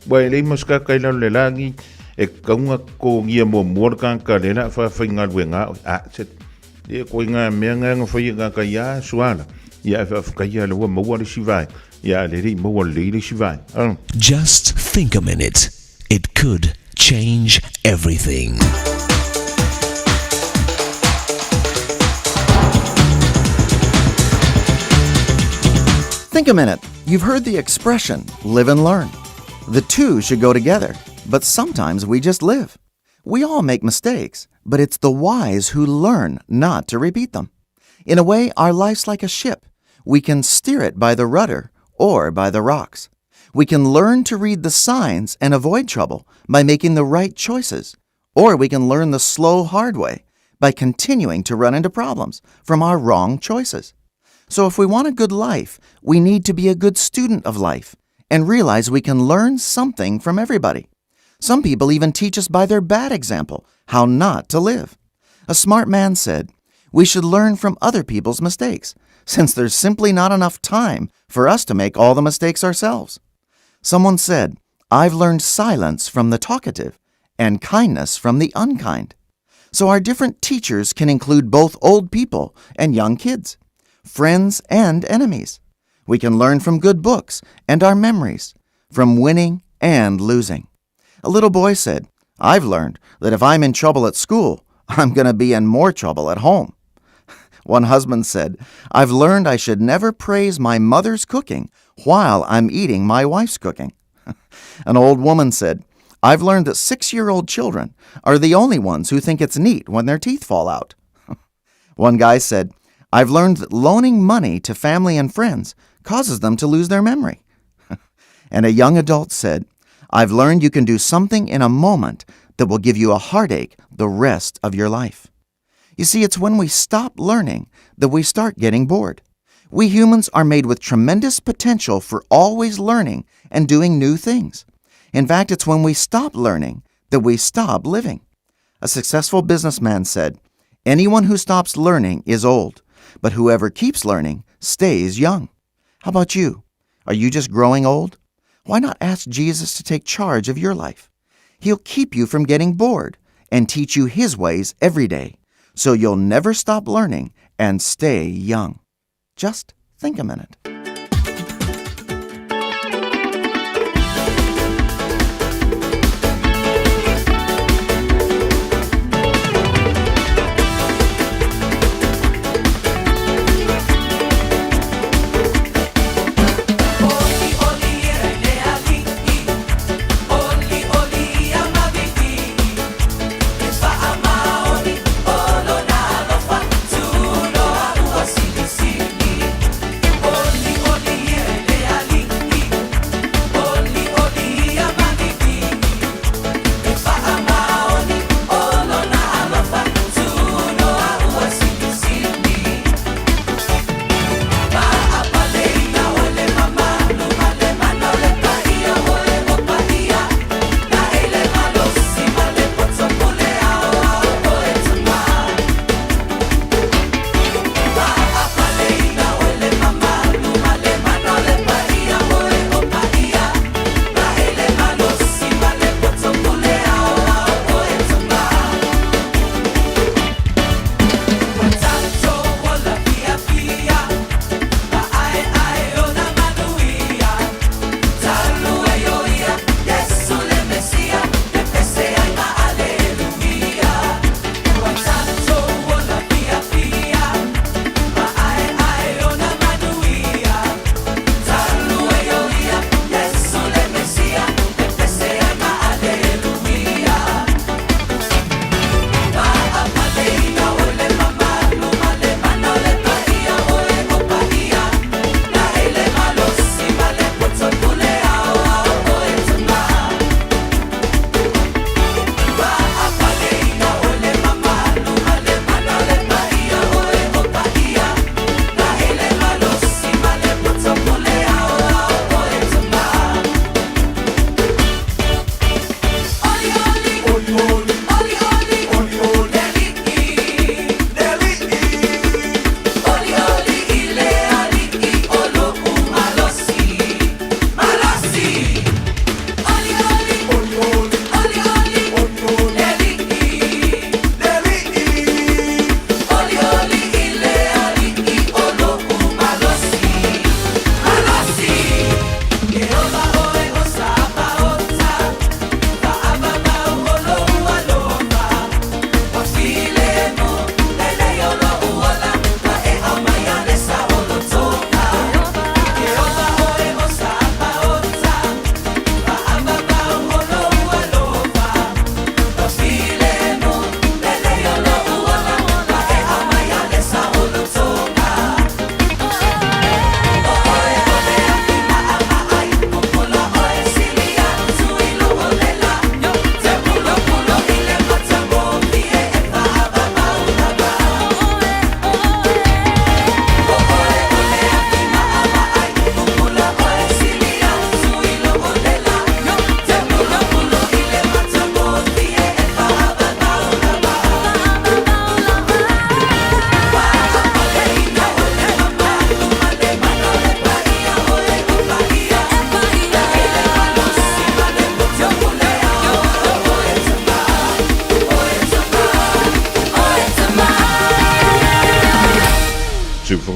Wa e le maska kaila le langi. E kaunga ko ngia mua muarka ka le na whawhai ngaru e ngā. Set. E koi ngā mea ngā whai ngā ka ia suala. Ia e whawhakai a le ua maua le sivai. Ia le rei maua le sivai. Just think a minute. It could change everything. Think a minute. You've heard the expression, live and learn. The two should go together, but sometimes we just live. We all make mistakes, but it's the wise who learn not to repeat them. In a way, our life's like a ship. We can steer it by the rudder or by the rocks. We can learn to read the signs and avoid trouble by making the right choices, or we can learn the slow, hard way by continuing to run into problems from our wrong choices. So if we want a good life, we need to be a good student of life and realize we can learn something from everybody. Some people even teach us by their bad example how not to live. A smart man said, "We should learn from other people's mistakes, since there's simply not enough time for us to make all the mistakes ourselves." Someone said, "I've learned silence from the talkative and kindness from the unkind." So our different teachers can include both old people and young kids, friends and enemies. We can learn from good books and our memories, from winning and losing. A little boy said, "I've learned that if I'm in trouble at school, I'm going to be in more trouble at home." One husband said, "I've learned I should never praise my mother's cooking while I'm eating my wife's cooking." An old woman said, "I've learned that 6-year-old children are the only ones who think it's neat when their teeth fall out." One guy said, "I've learned that loaning money to family and friends causes them to lose their memory." And a young adult said, "I've learned you can do something in a moment that will give you a heartache the rest of your life. You see, it's when we stop learning that we start getting bored. We humans are made with tremendous potential for always learning and doing new things. In fact, it's when we stop learning that we stop living. A successful businessman said, "Anyone who stops learning is old, but whoever keeps learning stays young." How about you? Are you just growing old? Why not ask Jesus to take charge of your life? He'll keep you from getting bored and teach you His ways every day, so you'll never stop learning and stay young. Just think a minute.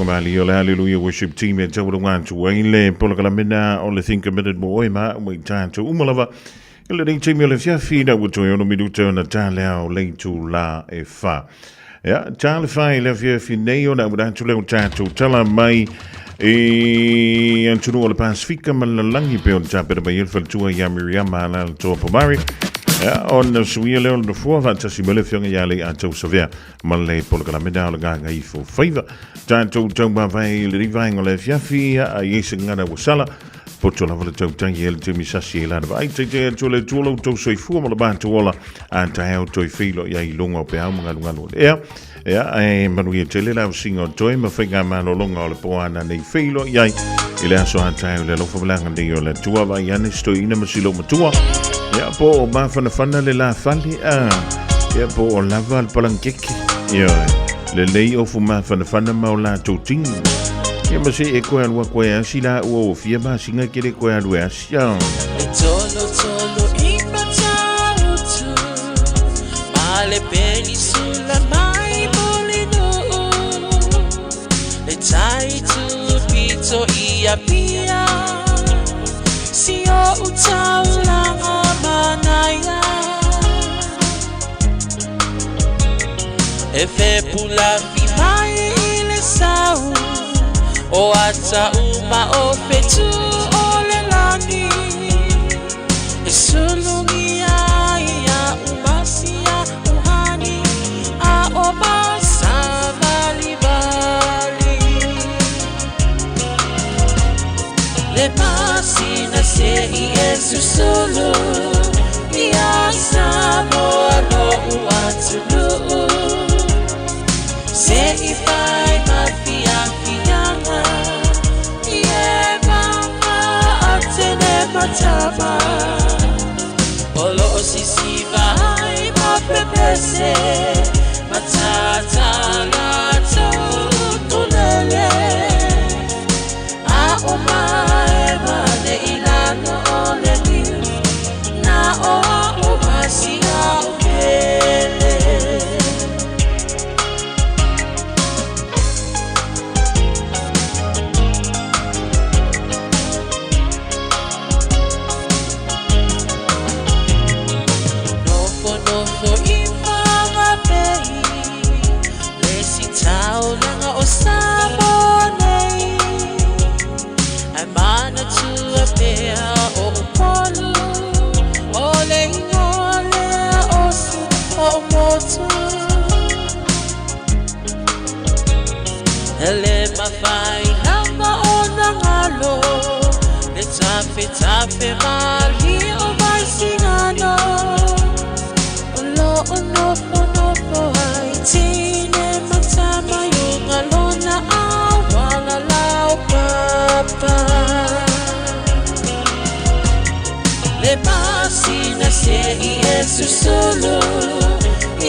Mali o le Hallelujah Worship Team e tau rangantu ai le polakala mena o le Think a Minute mo oi maa mo i tātou umalava i le rei teimi o le fiafi na wuto e ono minuta o na tāle au leitu la e wha. Ia, tāle whai le fiafi nei o na wurantu leo tātou tala mai e antunu o le Pasifika ma la langi pe o le tāpera mai ilfa tua ia Miriama ala le toa pomari. Ja, on suia leo na fua fantasi mele fionga ia le atou savea ma le polakala mena o le nganga i fo faiva. Tātou tau mawhai le rivainga le fiafi a Iesa ngana wasala poto la tau tangi ele te misasi e lana vai te te tole tuolo tau soifua mo le bātu ola a ta heo toi whilo ia I longa o pe au mga lunga ea e manu I te le lau singa o toi ma whainga mano longa o le poana nei whilo ia I le aso a ta heo le lofa walanga nei o le tua vai ane sto ina masilo matua ia po o mawhana le la fali ia po o lava al palankeki ia le lei o fu mawhana mau la tautingi ia masi e koe alua koe asi la ua o fia masinga kere koe alua asi Tolo tolo I matautu Ma le penisula mai molino Le taitu pito ia pia Si o utau langa manaya E fe pula fi mai I le sau O ata uma o fetu o le lani E sulungi ia umasia uhani A o masa vali vali Le masina se I esu sulu Ia samoa no uatunu Se I fai mafia fianga Ie mama atene matama Olo sisi vai ma pepese Matata lato tulele A omae mane ilano ole niu Na oa umasi a umele Ele mafai hama ona ngalo Le tape mali o mai singano Olo onofo ai tine matama yung alona awala lau papa Le masina se I esu solo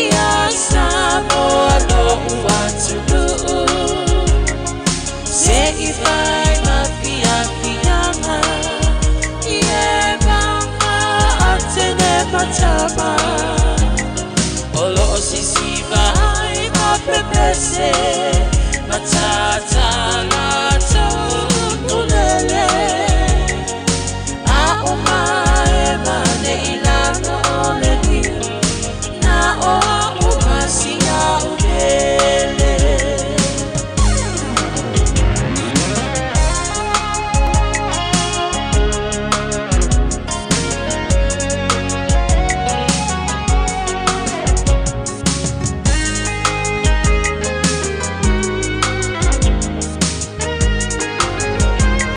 Ia samoa no uatulu Se I fai mafia fianga Ie mama atene matama Olo sisi vai ma pepese Matama